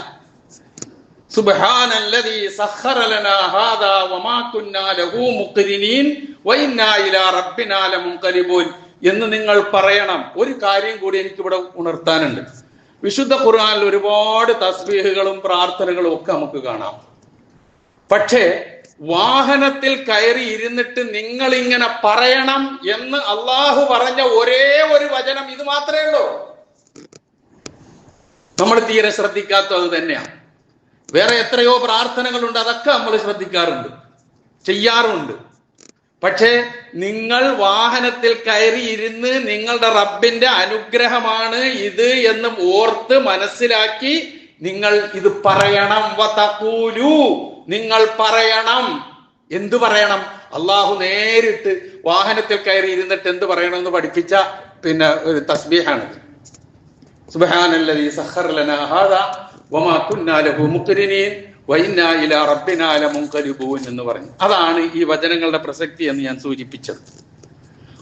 സുബ്ഹാനല്ലദീ സഖറ ലനാ ഹാദാ വമാ കുന്നാ ലഹു മുഖ്രിനീൻ വഇന്നാ ഇലാ റബ്ബിനാ ലമുൻഖലിബൂൻ എന്ന് നിങ്ങൾ പറയണം. ഒരു കാര്യം കൂടി എനിക്കിവിടെ ഉണർത്താനുണ്ട്. വിശുദ്ധ ഖുർആനിൽ ഒരുപാട് തസ്ബീഹുകളും പ്രാർത്ഥനകളും ഒക്കെ നമുക്ക് കാണാം. പക്ഷേ വാഹനത്തിൽ കയറി ഇരുന്നിട്ട് നിങ്ങൾ ഇങ്ങനെ പറയണം എന്ന് അള്ളാഹു പറഞ്ഞ ഒരേ ഒരു വചനം ഇത് മാത്രമേ ഉള്ളൂ. നമ്മൾ തീരെ ശ്രദ്ധിക്കാത്തത് തന്നെയാണ്. വേറെ എത്രയോ പ്രാർത്ഥനകളുണ്ട്, അതൊക്കെ നമ്മൾ ശ്രദ്ധിക്കാറുണ്ട്, ചെയ്യാറുണ്ട്. പക്ഷേ നിങ്ങൾ വാഹനത്തിൽ കയറി ഇരുന്ന് നിങ്ങളുടെ റബ്ബിന്റെ അനുഗ്രഹമാണ് ഇത് എന്ന് ഓർത്ത് മനസ്സിലാക്കി നിങ്ങൾ ഇത് പറയണം. വതഖൂലു, നിങ്ങൾ പറയണം. എന്തു പറയണം? അള്ളാഹു നേരിട്ട് വാഹനത്തിൽ കയറി ഇരുന്നിട്ട് എന്ത് പറയണമെന്ന് പഠിപ്പിച്ച പിന്നെ ഒരു തസ്ബീഹാണ്. സുബ്ഹാനല്ലദീ സഖറ ലനാ ഹാദാ വമാ കുന്നാ ലഹു മുഖ്രിനീൻ വഇന്നാ ഇലാ റബ്ബിനാ ലമുൻഖലിബൂൻ എന്ന് പറഞ്ഞു. അതാണ് ഈ വചനങ്ങളുടെ പ്രസക്തി എന്ന് ഞാൻ സൂചിപ്പിച്ചത്.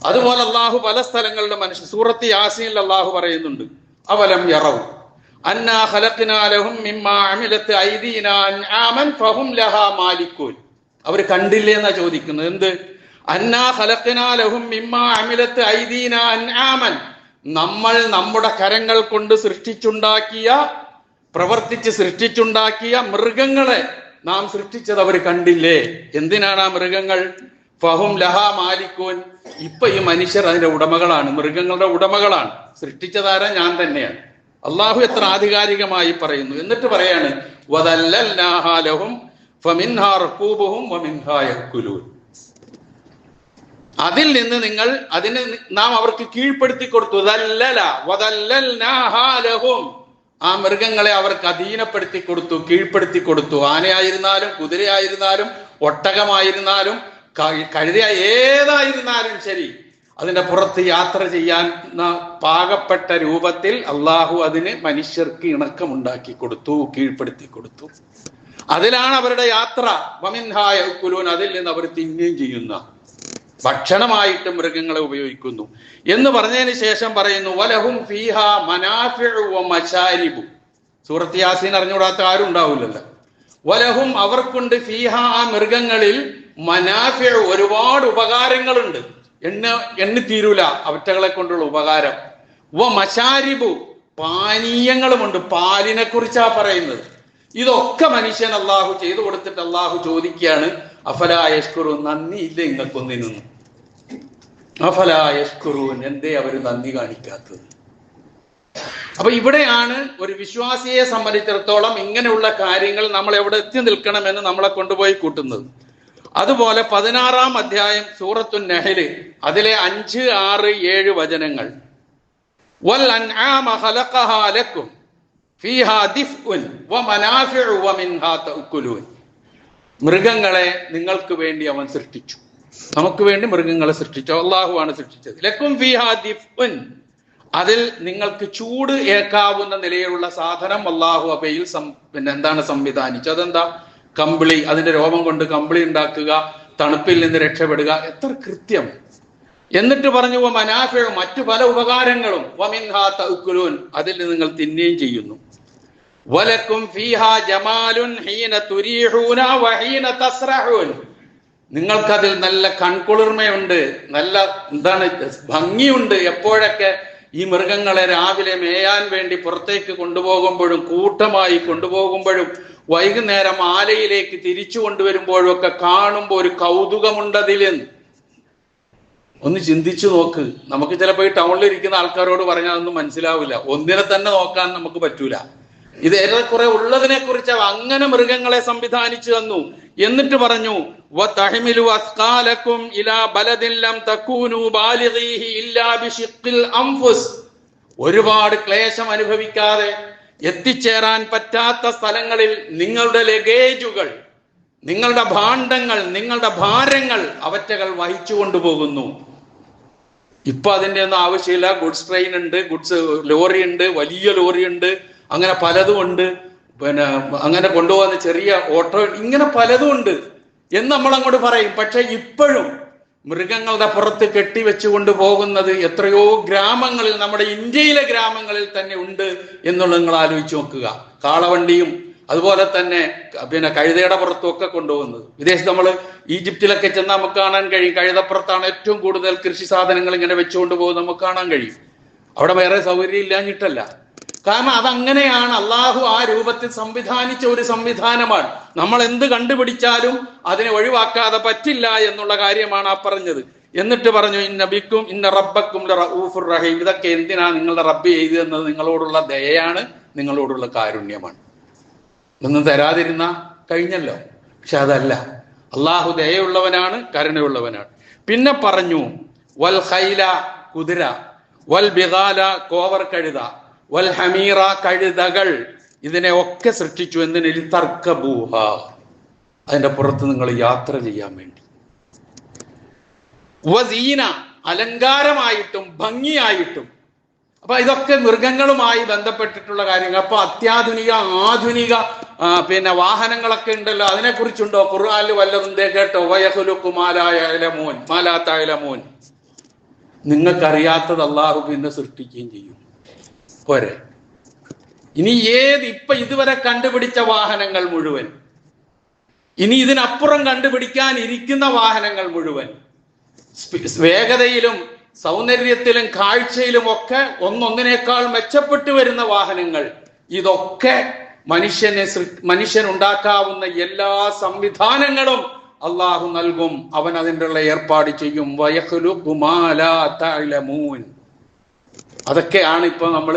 അതുപോലെ അള്ളാഹു പല സ്ഥലങ്ങളിലും സൂറത്ത് യാസീനിൽ അള്ളാഹു പറയുന്നുണ്ട്, അവലം യറൗ അന്നാ ഖലഖ്നാ ലഹും മിമ്മാ അമിലത് ഐദീനാ അൻആമൻ ഫഹും ലഹാ മാലികൂൻ. അവർ കണ്ടില്ലേ എന്നാ ചോദിക്കുന്നത്. എന്ത്? അന്നാ ഖലഖ്നാ ലഹും മിമ്മാ അമിലത് ഐദീനാ അൻആമൻ, നമ്മൾ നമ്മുടെ കരങ്ങൾ കൊണ്ട് പ്രവർത്തിച്ച് സൃഷ്ടിച്ചുണ്ടാക്കിയ മൃഗങ്ങളെ നാം സൃഷ്ടിച്ചത് അവർ കണ്ടില്ലേ? എന്തിനാണ് ആ മൃഗങ്ങൾ? ഫഹും ലഹാ മാലികൂൻ. ഇപ്പൊ ഈ മനുഷ്യർ അതിന്റെ ഉടമകളാണ്, മൃഗങ്ങളുടെ ഉടമകളാണ്. സൃഷ്ടിച്ചതാരാ? ഞാൻ തന്നെയാണ്. അള്ളാഹു എത്ര ആധികാരികമായി പറയുന്നു. എന്നിട്ട് പറയാണ് വദല്ലൽനാഹാ ലഹും ഫമിൻഹാ റകൂബുഹും വമിൻഹാ യഅ്കുലൂൻ. അതിൽ നിന്ന് അതിനെ നാം അവർക്ക് കീഴ്പ്പെടുത്തി കൊടുത്തു. വദല്ലൽനാഹാ ലഹും, ആ മൃഗങ്ങളെ അവർക്ക് അധീനപ്പെടുത്തി കൊടുത്തു, കീഴ്പ്പെടുത്തി കൊടുത്തു. ആനയായിരുന്നാലും കുതിരയായിരുന്നാലും ഒട്ടകമായിരുന്നാലും കഴുതയ ഏതായിരുന്നാലും ശരി, അതിന്റെ പുറത്ത് യാത്ര ചെയ്യാൻ പാകപ്പെട്ട രൂപത്തിൽ അള്ളാഹു അതിന് മനുഷ്യർക്ക് ഇണക്കമുണ്ടാക്കി കൊടുത്തു, കീഴ്പ്പെടുത്തി കൊടുത്തു. അതിലാണ് അവരുടെ യാത്ര. വമിൻഹാ യഅ്കുലൂൻ, അതിൽ നിന്ന് അവർ തിന്നുകയും ചെയ്യുന്ന ഭക്ഷണമായിട്ട് മൃഗങ്ങളെ ഉപയോഗിക്കുന്നു എന്ന് പറഞ്ഞതിന് ശേഷം പറയുന്നു വലഹും ഫീഹാ മനാഫിഉ വമശാരിബു. സൂറത്ത് യാസീൻ അറിഞ്ഞുകൂടാത്ത ആരും ഉണ്ടാവില്ലല്ലോ. വലഹും, അവർക്കുണ്ട്, ഫീഹാ, ആ മൃഗങ്ങളിൽ, മനാഫിഉ, ഒരുപാട് ഉപകാരങ്ങളുണ്ട്. എണ്ണി തീരൂല അവറ്റകളെ കൊണ്ടുള്ള ഉപകാരം. വമശാരിബു, പാനീയങ്ങളുമുണ്ട്. പാലിനെ കുറിച്ചാ പറയുന്നത്. ഇതൊക്കെ മനുഷ്യൻ അള്ളാഹു ചെയ്തു കൊടുത്തിട്ട് അള്ളാഹു ചോദിക്കുകയാണ് അഫലാ യശ്കുറൂൻ, നന്ദി ഇല്ല നിങ്ങൾക്കൊന്നിനും? അഫലാ യശ്കുറൂൻ, എന്തേ അവർ നന്ദി കാണിക്കാത്തത്? അപ്പൊ ഇവിടെയാണ് ഒരു വിശ്വാസിയെ സംബന്ധിച്ചിടത്തോളം ഇങ്ങനെയുള്ള കാര്യങ്ങൾ നമ്മൾ എവിടെ എത്തി നിൽക്കണമെന്ന് നമ്മളെ കൊണ്ടുപോയി കൂട്ടുന്നത്. അതുപോലെ 16-ാം അധ്യായം സൂറത്തുൻ നഹ്ല്, അതിലെ 5, 6, 7 വചനങ്ങൾ. വൽ അൻആമ ഖലഖഹാ ലക്കും ഫീഹാ ദിഫ്ഉൻ വമനാഫിഉ വമിൻഹാ തഅ്കുലൂൻ. മൃഗങ്ങളെ നിങ്ങൾക്ക് വേണ്ടി അവൻ സൃഷ്ടിച്ചു, നമുക്ക് വേണ്ടി മൃഗങ്ങളെ സൃഷ്ടിച്ചു. അള്ളാഹു ആണ് സൃഷ്ടിച്ചത്. ലക്കും ഫീഹാ ദിഫ്ഉൻ, അതിൽ നിങ്ങൾക്ക് ചൂട് ഏൽക്കാവുന്ന നിലയിലുള്ള സാധനം അള്ളാഹു അവയിൽ എന്താണ് സംവിധാനിച്ചത്? അതെന്താ? കമ്പിളി, അതിന്റെ രോമം കൊണ്ട് കമ്പിളി ഉണ്ടാക്കുക, തണുപ്പിൽ നിന്ന് രക്ഷപ്പെടുക. എത്ര കൃത്യം! എന്നിട്ട് പറഞ്ഞു മനാഫിഉ, മറ്റു പല ഉപകാരങ്ങളും, വമിൻഹാ തഅക്കുലൂൻ, അതിൽ നിങ്ങൾ തിന്നുകയും ചെയ്യുന്നു. വലക്കും ഫീഹാ ജമാലുൻ ഹീന തുരീഹൂന വഹീന തസ്റഹൂൻ, നിങ്ങൾക്കതിൽ നല്ല കൺകുളിർമയുണ്ട്, നല്ല ഭംഗിയുണ്ട്. എപ്പോഴൊക്കെ ഈ മൃഗങ്ങളെ രാവിലെ മേയാൻ വേണ്ടി പുറത്തേക്ക് കൊണ്ടുപോകുമ്പോഴും കൂട്ടമായി കൊണ്ടുപോകുമ്പോഴും വൈകുന്നേരം ആലയിലേക്ക് തിരിച്ചു കൊണ്ടുവരുമ്പോഴും ഒക്കെ കാണുമ്പോൾ ഒരു കൗതുകമുണ്ടതിലെന്ന് ഒന്ന് ചിന്തിച്ചു നോക്ക്. നമുക്ക് ചിലപ്പോൾ ഈ ടൗണിൽ ഇരിക്കുന്ന ആൾക്കാരോട് പറഞ്ഞാൽ അതൊന്നും മനസ്സിലാവില്ല. ഒന്നിനെ തന്നെ നോക്കാൻ നമുക്ക് പറ്റൂല. ഇത് ഏറെക്കുറെ ഉള്ളതിനെ കുറിച്ച് അങ്ങനെ മൃഗങ്ങളെ സംവിധാനിച്ചു തന്നു. എന്നിട്ട് പറഞ്ഞു വതഹ്മിലു അസ്ഖാലകും ഇലാ ബലദിൻ ലം തകൂനു ബാലിഗീഹി ഇല്ലാ ബിശിഖിൽ അൻഫുസ്, ഒരുപാട് ക്ലേശം അനുഭവിക്കാതെ എത്തിച്ചേരാൻ പറ്റാത്ത സ്ഥലങ്ങളിൽ നിങ്ങളുടെ ലഗേജുകൾ, നിങ്ങളുടെ ഭാണ്ഡങ്ങൾ, നിങ്ങളുടെ ഭാരങ്ങൾ അവറ്റകൾ വഹിച്ചു കൊണ്ടുപോകുന്നു. ഇപ്പൊ അതിന്റെ ഒന്നും ആവശ്യമില്ല. ഗുഡ്സ് ട്രെയിൻ ഉണ്ട്, ഗുഡ്സ് ലോറി ഉണ്ട്, വലിയ ലോറി ഉണ്ട്, അങ്ങനെ പലതും ഉണ്ട്. അങ്ങനെ കൊണ്ടുപോകുന്ന ചെറിയ ഓട്ടോ, ഇങ്ങനെ പലതും ഉണ്ട് എന്ന് നമ്മൾ അങ്ങോട്ട് പറയും. പക്ഷെ ഇപ്പോഴും മൃഗങ്ങളുടെ പുറത്ത് കെട്ടിവെച്ചു കൊണ്ടുപോകുന്നത് എത്രയോ ഗ്രാമങ്ങളിൽ, നമ്മുടെ ഇന്ത്യയിലെ ഗ്രാമങ്ങളിൽ തന്നെ ഉണ്ട് എന്നുള്ളത് നിങ്ങൾ ആലോചിച്ച് നോക്കുക. കാളവണ്ടിയും അതുപോലെ തന്നെ കഴുതയുടെ പുറത്തും ഒക്കെ കൊണ്ടുപോകുന്നത്. വിദേശത്ത് നമ്മൾ ഈജിപ്തിലൊക്കെ ചെന്നാൽ നമുക്ക് കാണാൻ കഴിയും, കഴുതപ്പുറത്താണ് ഏറ്റവും കൂടുതൽ കൃഷി സാധനങ്ങൾ ഇങ്ങനെ വെച്ചുകൊണ്ട് പോകുന്നത് നമുക്ക് കാണാൻ കഴിയും. അവിടെ വേറെ സൗകര്യം ഇല്ലാഞ്ഞിട്ടല്ല, കാരണം അതങ്ങനെയാണ്. അള്ളാഹു ആ രൂപത്തിൽ സംവിധാനിച്ച ഒരു സംവിധാനമാണ്. നമ്മൾ എന്ത് കണ്ടുപിടിച്ചാലും അതിനെ ഒഴിവാക്കാതെ പറ്റില്ല എന്നുള്ള കാര്യമാണ് ആ പറഞ്ഞത്. എന്നിട്ട് പറഞ്ഞു ഇന്നബിക്കും ഇന്ന റബ്ബക്കും റഊഫുർ റഹീം, ഇതൊക്കെ എന്തിനാ നിങ്ങളുടെ റബ്ബ് ചെയ്തതെന്നത് നിങ്ങളോടുള്ള ദയയാണ്, നിങ്ങളോടുള്ള കാരുണ്യമാണ്. ഒന്നും തരാതിരുന്ന കഴിഞ്ഞല്ലോ. പക്ഷെ അതല്ല, അള്ളാഹു ദയയുള്ളവനാണ്, കരുണയുള്ളവനാണ്. പിന്നെ പറഞ്ഞു വൽ ഖൈല, കുതിര, വൽ ബിഗാല, കോവർ കഴുത, വൽ ഹമീറ, കഴുതകൾ, ഇതിനെ ഒക്കെ സൃഷ്ടിച്ചു. എന്തിന്? ലിതർക്കബൂഹ, അതിന്റെ പുറത്ത് നിങ്ങൾ യാത്ര ചെയ്യാൻ വേണ്ടി. വസീന, അലങ്കാരമായിട്ടും ഭംഗിയായിട്ടും. അപ്പൊ ഇതൊക്കെ മൃഗങ്ങളുമായി ബന്ധപ്പെട്ടിട്ടുള്ള കാര്യങ്ങൾ. അപ്പൊ അത്യാധുനിക ആധുനിക വാഹനങ്ങളൊക്കെ ഉണ്ടല്ലോ, അതിനെ കുറിച്ചുണ്ടോ ഖുർആനിൽ വല്ലതും കേട്ടോ? വയഖ്ലുഖു മാ ലാ യഅലമൂൻ മാ ലാ തഅലമൂൻ, നിങ്ങൾക്കറിയാത്തത് അള്ളാഹു പിന്നെ സൃഷ്ടിക്കുകയും ചെയ്യും. പോരെ? ഇനി ഇപ്പൊ ഇതുവരെ കണ്ടുപിടിച്ച വാഹനങ്ങൾ മുഴുവൻ, ഇനി ഇതിനപ്പുറം കണ്ടുപിടിക്കാൻ ഇരിക്കുന്ന വാഹനങ്ങൾ മുഴുവൻ, വേഗതയിലും സൗന്ദര്യത്തിലും കാഴ്ചയിലും ഒക്കെ ഒന്നൊന്നിനേക്കാൾ മെച്ചപ്പെട്ടു വരുന്ന വാഹനങ്ങൾ, ഇതൊക്കെ മനുഷ്യൻ ഉണ്ടാക്കാവുന്ന എല്ലാ സംവിധാനങ്ങളും അള്ളാഹു നൽകും. അവൻ അതിൻ്റെ ഉള്ള ഏർപ്പാട് ചെയ്യും. വയഖ്ലുഖു മാ ലാ തഅലമൂൻ, അതൊക്കെയാണ് ഇപ്പൊ നമ്മൾ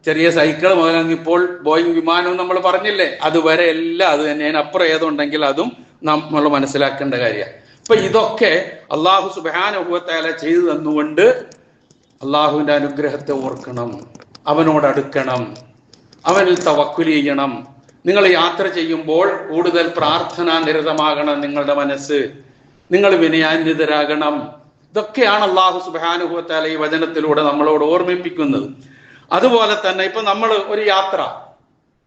ചെറിയ സൈക്കിൾ മുതൽ ഇപ്പോൾ ബോയിങ് വിമാനവും നമ്മൾ പറഞ്ഞില്ലേ, അതുവരെ എല്ലാം അത് തന്നെയാണ്. അപ്പുറം ഏതുണ്ടെങ്കിൽ അതും നമ്മൾ മനസ്സിലാക്കേണ്ട കാര്യമാണ്. അപ്പൊ ഇതൊക്കെ അള്ളാഹു സുബ്ഹാനഹു വ തആല ചെയ്തു തന്നുകൊണ്ട് അള്ളാഹുവിന്റെ അനുഗ്രഹത്തെ ഓർക്കണം, അവനോട് അടുക്കണം, അവനിൽ തവക്കുൽ ചെയ്യണം. നിങ്ങൾ യാത്ര ചെയ്യുമ്പോൾ കൂടുതൽ പ്രാർത്ഥനാ നിരതമാകണം നിങ്ങളുടെ മനസ്സ്, നിങ്ങൾ വിനയാന്വിതരാകണം. ഇതൊക്കെയാണ് അള്ളാഹു സുബ്ഹാനഹു വ തആല ഈ വചനത്തിലൂടെ നമ്മളോട് ഓർമ്മിപ്പിക്കുന്നത്. അതുപോലെ തന്നെ ഇപ്പൊ നമ്മൾ ഒരു യാത്ര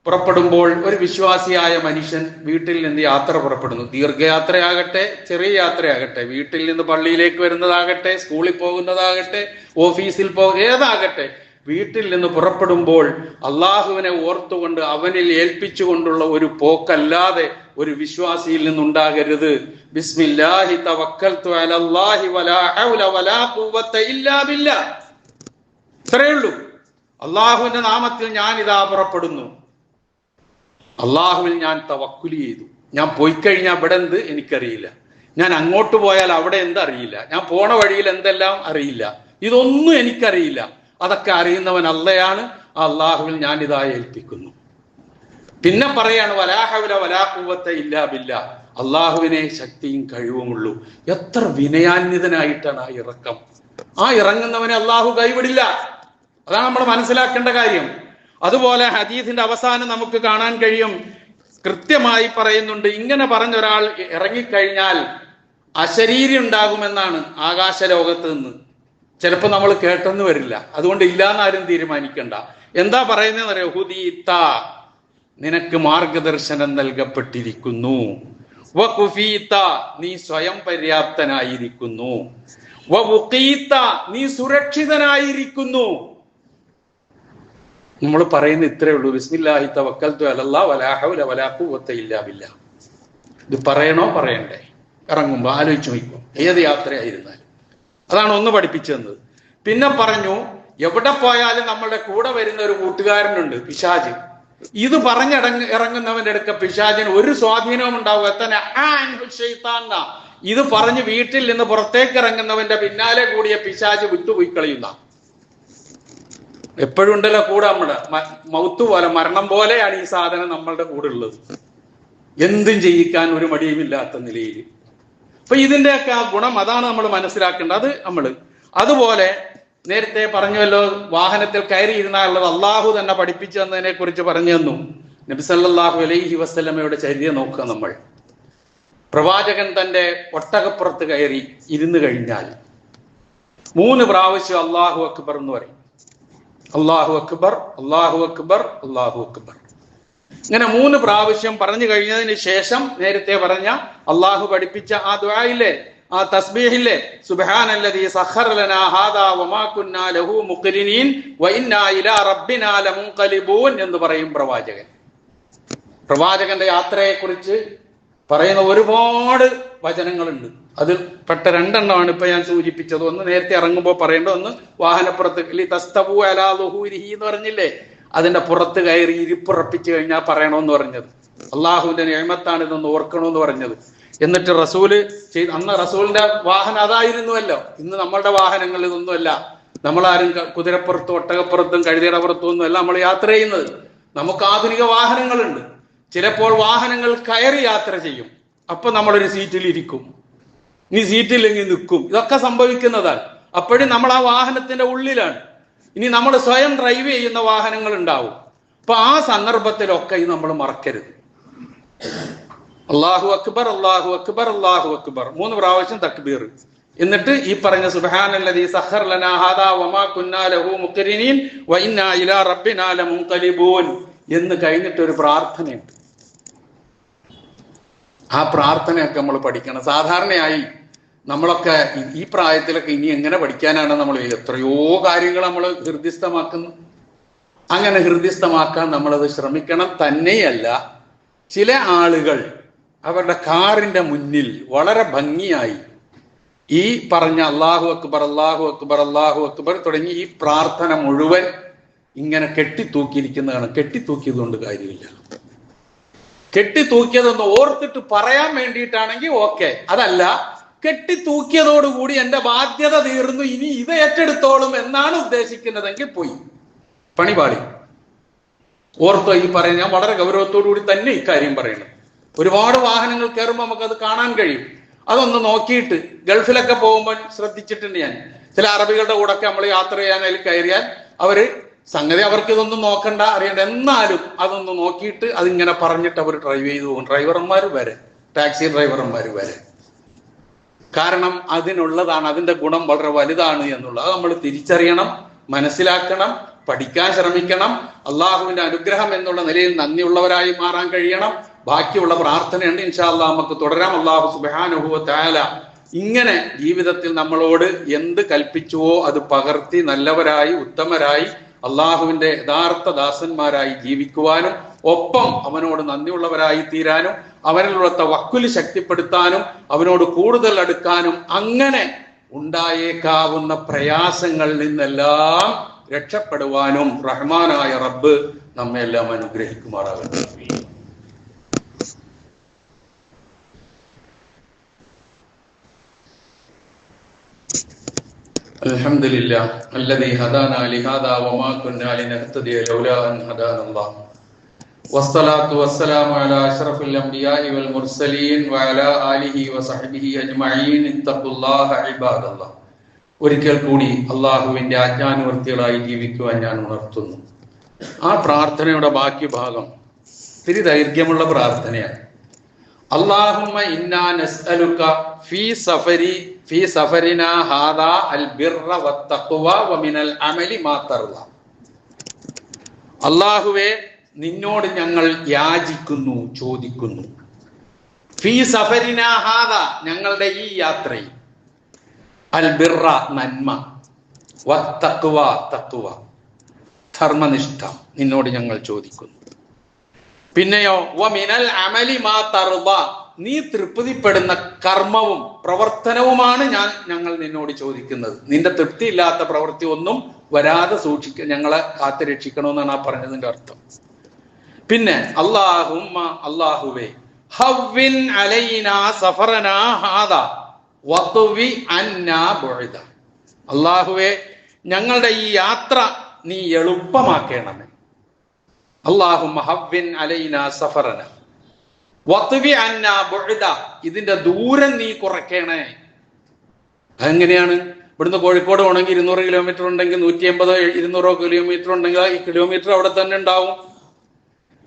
പുറപ്പെടുമ്പോൾ, ഒരു വിശ്വാസിയായ മനുഷ്യൻ വീട്ടിൽ നിന്ന് യാത്ര പുറപ്പെടുന്നു. ദീർഘയാത്രയാകട്ടെ, ചെറിയ യാത്രയാകട്ടെ, വീട്ടിൽ നിന്ന് പള്ളിയിലേക്ക് വരുന്നതാകട്ടെ, സ്കൂളിൽ പോകുന്നതാകട്ടെ, ഓഫീസിൽ ഏതാകട്ടെ, വീട്ടിൽ നിന്ന് പുറപ്പെടുമ്പോൾ അള്ളാഹുവിനെ ഓർത്തുകൊണ്ട് അവനിൽ ഏൽപ്പിച്ചുകൊണ്ടുള്ള ഒരു പോക്കല്ലാതെ ഒരു വിശ്വാസിയിൽ നിന്നുണ്ടാകരുത്. ബിസ്മില്ലാഹി തവക്കൽതു അലല്ലാഹി വലാ ഹൗല വലാ ഖുവത ഇല്ലാ ബില്ലാഹ്, ഇത്രയേ ഉള്ളൂ. അള്ളാഹുവിന്റെ നാമത്തിൽ ഞാൻ ഇതാ പുറപ്പെടുന്നു, അള്ളാഹുവിൽ ഞാൻ തവക്കുൽ ചെയ്തു. ഞാൻ പോയി കഴിഞ്ഞാൽ ഇവിടെ എന്ത് എനിക്കറിയില്ല, ഞാൻ അങ്ങോട്ട് പോയാൽ അവിടെ എന്തറിയില്ല, ഞാൻ പോണ വഴിയിൽ എന്തെല്ലാം അറിയില്ല, ഇതൊന്നും എനിക്കറിയില്ല. അതൊക്കെ അറിയുന്നവൻ അള്ളയാണ്. ആ അള്ളാഹുവിൽ ഞാൻ ഇതാ ഏൽപ്പിക്കുന്നു. പിന്നെ പറയാണ് വലാ ഹൗല വലാ ഖുവത ഇല്ലാ ബില്ലാഹ്, അള്ളാഹുവിനെ ശക്തിയും കഴിവുമുള്ളൂ. എത്ര വിനയാന്വിതനായിട്ടാണ് ആ ഇറക്കം. ആ ഇറങ്ങുന്നവനെ അള്ളാഹു കൈവിടില്ല. അതാണ് നമ്മൾ മനസ്സിലാക്കേണ്ട കാര്യം. അതുപോലെ ഹദീസിന്റെ അവസാനം നമുക്ക് കാണാൻ കഴിയും, കൃത്യമായി പറയുന്നുണ്ട്, ഇങ്ങനെ പറഞ്ഞൊരാൾ ഇറങ്ങിക്കഴിഞ്ഞാൽ അശരീരി ഉണ്ടാകുമെന്നാണ് ആകാശലോകത്ത് നിന്ന്. ചിലപ്പോൾ നമ്മൾ കേട്ടെന്ന് വരില്ല. അതുകൊണ്ട് ഇല്ലാന്ന് ആരും തീരുമാനിക്കണ്ട. എന്താ പറയുന്നത് അറിയോ? ഹുദീത്ത, നിനക്ക് മാർഗദർശനം നൽകപ്പെട്ടിരിക്കുന്നു. വകുഫീത്ത, നീ സ്വയം പര്യാപ്തനായിരിക്കുന്നു. വവുഖീത്ത, നീ സുരക്ഷിതനായിരിക്കുന്നു. നമ്മൾ പറയുന്ന ഇത്രയേ ഉള്ളൂ. ബിസ്മില്ലാഹി തവക്കൽതു അലല്ലാഹ് വലാ ഹൗല വലാ ഖുവത ഇല്ലാ ബില്ലാഹ്. ഇത് പറയണോ പറയണ്ടേ? ഇറങ്ങുമ്പോൾ ആലോചിച്ച് നോക്കും, ഏത് യാത്രയായിരുന്നാലും. അതാണ് ഒന്ന് പഠിപ്പിച്ചു തന്നത്. പിന്നെ പറഞ്ഞു, എവിടെ പോയാലും നമ്മളുടെ കൂടെ വരുന്ന ഒരു കൂട്ടുകാരനുണ്ട്, പിശാച്. ഇത് ഇറങ്ങുന്നവന്റെ അടുക്ക പിശാചിന് ഒരു സ്വാധീനവും ഉണ്ടാവുക തന്നെ. ഇത് പറഞ്ഞ് വീട്ടിൽ നിന്ന് പുറത്തേക്ക് ഇറങ്ങുന്നവന്റെ പിന്നാലെ കൂടിയ പിശാച് വിട്ടുപോയി കളയുന്ന. എപ്പോഴും ഉണ്ടല്ലോ കൂടെ, നമ്മുടെ മൗത്ത് പോലെ, മരണം പോലെയാണ് ഈ സാധനം നമ്മളുടെ കൂടെ ഉള്ളത്. എന്തും ചെയ്യിക്കാൻ ഒരു മടിയുമില്ലാത്ത നിലയിൽ. അപ്പൊ ഇതിന്റെയൊക്കെ ആ ഗുണം അതാണ് നമ്മൾ മനസ്സിലാക്കേണ്ടത്. അതുപോലെ നേരത്തെ പറഞ്ഞുവല്ലോ, വാഹനത്തിൽ കയറി ഇരുന്നാലുള്ളത് അള്ളാഹു തന്നെ പഠിപ്പിച്ചു തന്നതിനെ കുറിച്ച് പറഞ്ഞു തന്നു. നബി സല്ലല്ലാഹു അലൈഹി വസല്ലമയുടെ ചര്യ നോക്കുക നമ്മൾ. പ്രവാചകൻ തന്റെ ഒട്ടകപ്പുറത്ത് കയറി ഇരുന്ന് കഴിഞ്ഞാൽ 3 പ്രാവശ്യം അല്ലാഹു അക്ബർ എന്ന് പറയും. അല്ലാഹു അക്ബർ, അല്ലാഹു അക്ബർ, അല്ലാഹു അക്ബർ. ഇങ്ങനെ 3 പ്രാവശ്യം പറഞ്ഞു കഴിഞ്ഞതിന് ശേഷം നേരത്തെ പറഞ്ഞ അള്ളാഹു പഠിപ്പിച്ച ആ ദുആയില്ലേ, ആ തസ്ബീഹില്ലേ, സുബ്ഹാനല്ലദീ സഖറ ലനാ ഹാദാ വമാ കുന്നാ ലഹു മുഖ്രിനീൻ വഇന്നാ ഇലാ റബ്ബിനാ ലമുൻഖലിബൂൻ എന്ന് പറയും പ്രവാചകൻ. പ്രവാചകന്റെ യാത്രയെ കുറിച്ച് പറയുന്ന ഒരുപാട് വചനങ്ങളുണ്ട്. അതിൽ പെട്ട 2 എണ്ണമാണ് ഇപ്പൊ ഞാൻ സൂചിപ്പിച്ചത്. ഒന്ന് നേരത്തെ ഇറങ്ങുമ്പോൾ പറയേണ്ട, ഒന്ന് വാഹനപ്പുറത്ത് തസ്തവൂ അലാ ളുഹൂരിഹി എന്ന് പറഞ്ഞില്ലേ, അതിന്റെ പുറത്ത് കയറി ഇരിപ്പുറപ്പിച്ചു കഴിഞ്ഞാൽ പറയണമെന്ന് പറഞ്ഞത്. അള്ളാഹുവിന്റെ നിഅമത്താണ് ഇതൊന്ന് ഓർക്കണമെന്ന് പറഞ്ഞത്. എന്നിട്ട് റസൂല് അന്ന് റസൂലിന്റെ വാഹനം അതായിരുന്നുവല്ലോ. ഇന്ന് നമ്മളുടെ വാഹനങ്ങൾ ഇതൊന്നുമല്ല. നമ്മളാരും കുതിരപ്പുറത്തും ഒട്ടകപ്പുറത്തും കഴുതയുടെ പുറത്തും ഒന്നും അല്ല നമ്മൾ യാത്ര ചെയ്യുന്നത്. നമുക്ക് ആധുനിക വാഹനങ്ങളുണ്ട്. ചിലപ്പോൾ വാഹനങ്ങൾ കയറി യാത്ര ചെയ്യും. അപ്പൊ നമ്മളൊരു സീറ്റിൽ ഇരിക്കും, ഇനി സീറ്റില്ലെങ്കിൽ നിൽക്കും. ഇതൊക്കെ സംഭവിക്കുന്നതാണ്. അപ്പോഴും നമ്മൾ ആ വാഹനത്തിന്റെ ഉള്ളിലാണ്. ഇനി നമ്മൾ സ്വയം ഡ്രൈവ് ചെയ്യുന്ന വാഹനങ്ങൾ ഉണ്ടാവും. അപ്പൊ ആ സന്ദർഭത്തിലൊക്കെ ഇത് നമ്മൾ മറക്കരുത്. അല്ലാഹു അക്ബർ, അല്ലാഹു അക്ബർ, അല്ലാഹു അക്ബർ 3 പ്രാവശ്യം തക്ബീർ. എന്നിട്ട് ഈ പറഞ്ഞ സുബ്ഹാനല്ലദീ സഖറ ലനാ ഹാദാ വമാ കുന്നാ ലഹു മുഖ്രിനീൻ വഇന്നാ ഇലാ റബ്ബിനാ ലമുൻഖലിബൂൻ എന്ന് കഴിഞ്ഞിട്ട് ഒരു പ്രാർത്ഥനയുണ്ട്. ആ പ്രാർത്ഥനയൊക്കെ നമ്മൾ പഠിക്കണം. സാധാരണയായി നമ്മളൊക്കെ ഈ പ്രായത്തിലൊക്കെ ഇനി എങ്ങനെ പഠിക്കാനാണ് നമ്മൾ എത്രയോ കാര്യങ്ങൾ നമ്മൾ ഹൃദ്യസ്ഥമാക്കുന്നു. അങ്ങനെ ഹൃദ്യസ്ഥമാക്കാൻ നമ്മളത് ശ്രമിക്കണം. തന്നെയല്ല, ചില ആളുകൾ അവരുടെ കാറിന്റെ മുന്നിൽ വളരെ ഭംഗിയായി ഈ പറഞ്ഞ അല്ലാഹു അക്ബർ, അല്ലാഹു അക്ബർ, അല്ലാഹു അക്ബർ തുടങ്ങി ഈ പ്രാർത്ഥന മുഴുവൻ ഇങ്ങനെ കെട്ടിത്തൂക്കിയിരിക്കുന്നതാണ്. കെട്ടിത്തൂക്കിയത് കൊണ്ട് കാര്യമില്ല. കെട്ടിത്തൂക്കിയതൊന്ന് ഓർത്തിട്ട് പറയാൻ വേണ്ടിയിട്ടാണെങ്കിൽ ഓക്കെ. അതല്ല, കെട്ടിത്തൂക്കിയതോടുകൂടി എന്റെ ബാധ്യത തീർന്നു, ഇനി ഇത് ഏറ്റെടുത്തോളും എന്നാണ് ഉദ്ദേശിക്കുന്നതെങ്കിൽ പോയി പണിപാളി. ഓർത്തോ, ഈ പറയുന്ന ഞാൻ വളരെ ഗൗരവത്തോടു കൂടി തന്നെ ഇക്കാര്യം പറയണം. ഒരുപാട് വാഹനങ്ങൾ കയറുമ്പോൾ നമുക്കത് കാണാൻ കഴിയും. അതൊന്ന് നോക്കിയിട്ട്, ഗൾഫിലൊക്കെ പോകുമ്പോൾ ശ്രദ്ധിച്ചിട്ടുണ്ട് ഞാൻ. ചില അറബികളുടെ കൂടെ ഒക്കെ നമ്മൾ യാത്ര ചെയ്യാൻ അതിൽ കയറിയാൽ അവര് സംഗതി അവർക്ക് ഇതൊന്നും നോക്കണ്ട, അറിയണ്ട, എന്നാലും അതൊന്ന് നോക്കിയിട്ട് അതിങ്ങനെ പറഞ്ഞിട്ട് അവർ ഡ്രൈവ് ചെയ്തു പോകും. ഡ്രൈവർമാർ വരെ, ടാക്സി ഡ്രൈവർമാർ വരെ. കാരണം അതിനുള്ളതാണ്, അതിന്റെ ഗുണം വളരെ വലുതാണ് എന്നുള്ളത് അത് നമ്മൾ തിരിച്ചറിയണം, മനസ്സിലാക്കണം, പഠിക്കാൻ ശ്രമിക്കണം. അള്ളാഹുവിന്റെ അനുഗ്രഹം എന്നുള്ള നിലയിൽ നന്ദിയുള്ളവരായി മാറാൻ കഴിയണം. ബാക്കിയുള്ള പ്രാർത്ഥനയുണ്ട്, ഇൻഷാ അല്ലാഹ് നമുക്ക് തുടരാം. അല്ലാഹു സുബ്ഹാനഹു വ തആല ഇങ്ങനെ ജീവിതത്തിൽ നമ്മളോട് എന്ത് കൽപ്പിച്ചുവോ അത് പകർത്തി നല്ലവരായി, ഉത്തമരായി, അള്ളാഹുവിന്റെ യഥാർത്ഥ ദാസന്മാരായി ജീവിക്കുവാനും ഒപ്പം അവനോട് നന്ദിയുള്ളവരായി തീരാനും അവനിലുള്ള തവക്കുല് ശക്തിപ്പെടുത്താനും അവനോട് കൂടുതൽ അടുക്കാനും അങ്ങനെ ഉണ്ടായേക്കാവുന്ന പ്രയാസങ്ങളിൽ നിന്നെല്ലാം രക്ഷപ്പെടുവാനും റഹ്മാനായ റബ്ബ് നമ്മെ എല്ലാം അനുഗ്രഹിക്കുമാറാകട്ടെ. അൽഹംദുലില്ലാഹ് അല്ലദീ ഹദാനാ ലിഹാദാ വമാ കുന്നാ ലിനഹ്തദിയ ലൗലാ അൻ ഹദാനല്ലാഹ് വസ്സലാത്തു വസ്സലാമു അലാ അഷ്റഫിൽ അംബിയാഇ വൽ മുർസലീൻ വഅലാ ആലിഹി വസഹ്ബിഹി അജ്മഈൻ. ഇത്തഖുല്ലാഹ ഇബാദല്ലാഹ്. ഒരിക്കൽ കൂടി അള്ളാഹുവിന്റെ ആജ്ഞാനുവർത്തികളായി ജീവിക്കുവാൻ ഞാൻ ഉണർത്തുന്നു. ആ പ്രാർത്ഥനയുടെ ബാക്കി ഭാഗം ഇത്തിരി ദൈർഘ്യമുള്ള പ്രാർത്ഥനയാണ്. അല്ലാഹുമ്മ ഇന്നാ നസ്അലുക ഫീ സഫരി ഫീ സഫരിനാ ഹാദാ അൽ ബിർറ വത്തഖ്വ വമിനൽ അമലി മാ തർള. അല്ലാഹുവേ, നിന്നോട് ഞങ്ങൾ യാചിക്കുന്നു, ചോദിക്കുന്നു. ഫീ സഫരിനാ ഹാദാ, ഞങ്ങളുടെ ഈ യാത്രയിൽ, അൽ ബിർറ നന്മ, വത്തഖ്വ തഖ്വ ധർമ്മനിഷ്ഠ നിന്നോട് ഞങ്ങൾ ചോദിക്കുന്നു. പിന്നെയോ വമിനൽ അമലി മാ തർള, നീ തൃപ്തിപ്പെടുന്ന കർമ്മവും പ്രവർത്തനവുമാണ് ഞങ്ങൾ നിന്നോട് ചോദിക്കുന്നത്. നിന്റെ തൃപ്തി ഇല്ലാത്ത പ്രവൃത്തി ഒന്നും വരാതെ ഞങ്ങളെ കാത്തു രക്ഷിക്കണമെന്നാണ് ആ പറഞ്ഞതിന്റെ അർത്ഥം. പിന്നെ അല്ലാഹുവേ ഹവ്വിൻ അലൈനാ സഫറനാ ഹാദാ വത്വി അന്നാ ബുഇദ. അല്ലാഹുവേ, ഞങ്ങളുടെ ഈ യാത്ര നീ എളുപ്പമാക്കണമേ. അല്ലാഹുമ്മ ഹവ്വിൻ അലൈനാ സഫറനാ വത്വി അന്നാ ബുഇദ, ഇതിന്റെ ദൂരം നീ കുറയ്ക്കണേ. അതെങ്ങനെയാണ്? ഇവിടുന്ന് കോഴിക്കോട് പോകണമെങ്കിൽ 200 കിലോമീറ്റർ ഉണ്ടെങ്കിൽ 180-200 കിലോമീറ്റർ ഉണ്ടെങ്കിൽ ഈ കിലോമീറ്റർ അവിടെ തന്നെ ഉണ്ടാവും.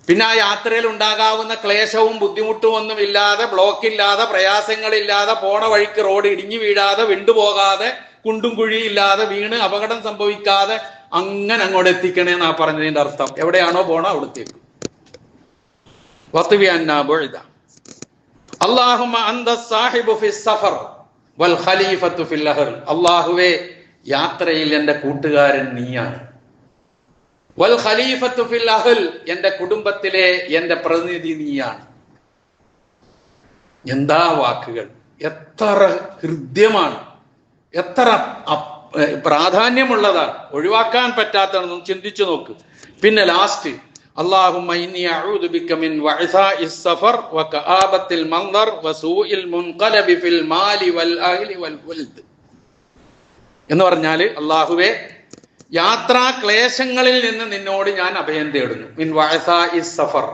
പിന്നെ ആ യാത്രയിൽ ഉണ്ടാകാവുന്ന ക്ലേശവും ബുദ്ധിമുട്ടും ഒന്നും ഇല്ലാതെ, ബ്ലോക്കില്ലാതെ, പ്രയാസങ്ങളില്ലാതെ, പോണ വഴിക്ക് റോഡ് ഇടിഞ്ഞു വീഴാതെ, വിണ്ടുപോകാതെ, കുണ്ടും കുഴിയില്ലാതെ, വീണ് അപകടം സംഭവിക്കാതെ അങ്ങനെ അങ്ങോട്ട് എത്തിക്കണേന്നാ പറഞ്ഞതിന്റെ അർത്ഥം. എവിടെയാണോ പോണോ അവിടത്തേക്ക്. അല്ലാഹുമ്മ അന്ത സാഹിബു ഫിസ് സഫർ വൽ ഖലീഫത്തു ഫിൽ അഹ്ൽ. അല്ലാഹുവേ, യാത്രയിൽ എന്റെ കൂട്ടുകാരൻ നീയാണ്. വൽ ഖലീഫത്തു ഫിൽ അഹ്ൽ, എന്റെ കുടുംബത്തിലെ എന്റെ പ്രതിനിധി നീയാണ്. എന്താ വാക്കുകൾ! എത്ര ഹൃദ്യമാണ്, എത്ര പ്രാധാന്യമുള്ളതാണ്, ഒഴിവാക്കാൻ പറ്റാത്തതെന്നും ചിന്തിച്ചു നോക്ക്. പിന്നെ ലാസ്റ്റ് അല്ലാഹുമ്മ ഇന്നി അഊദു ബിക മിൻ വഅസാഇസ് സഫർ വകആബത്തിൽ മൻദർ വസൂഇൽ മുൻഖലബി ഫിൽ മാലി വൽ അഹ്ലി വൽ വൽദ് എന്ന് പറഞ്ഞാൽ, അല്ലാഹുവേ, യാത്രാ ക്ലേശങ്ങളിൽ നിന്ന് നിന്നോട് ഞാൻ അഭയം തേടുന്നു. മിൻ വഅസാഇസ് സഫർ,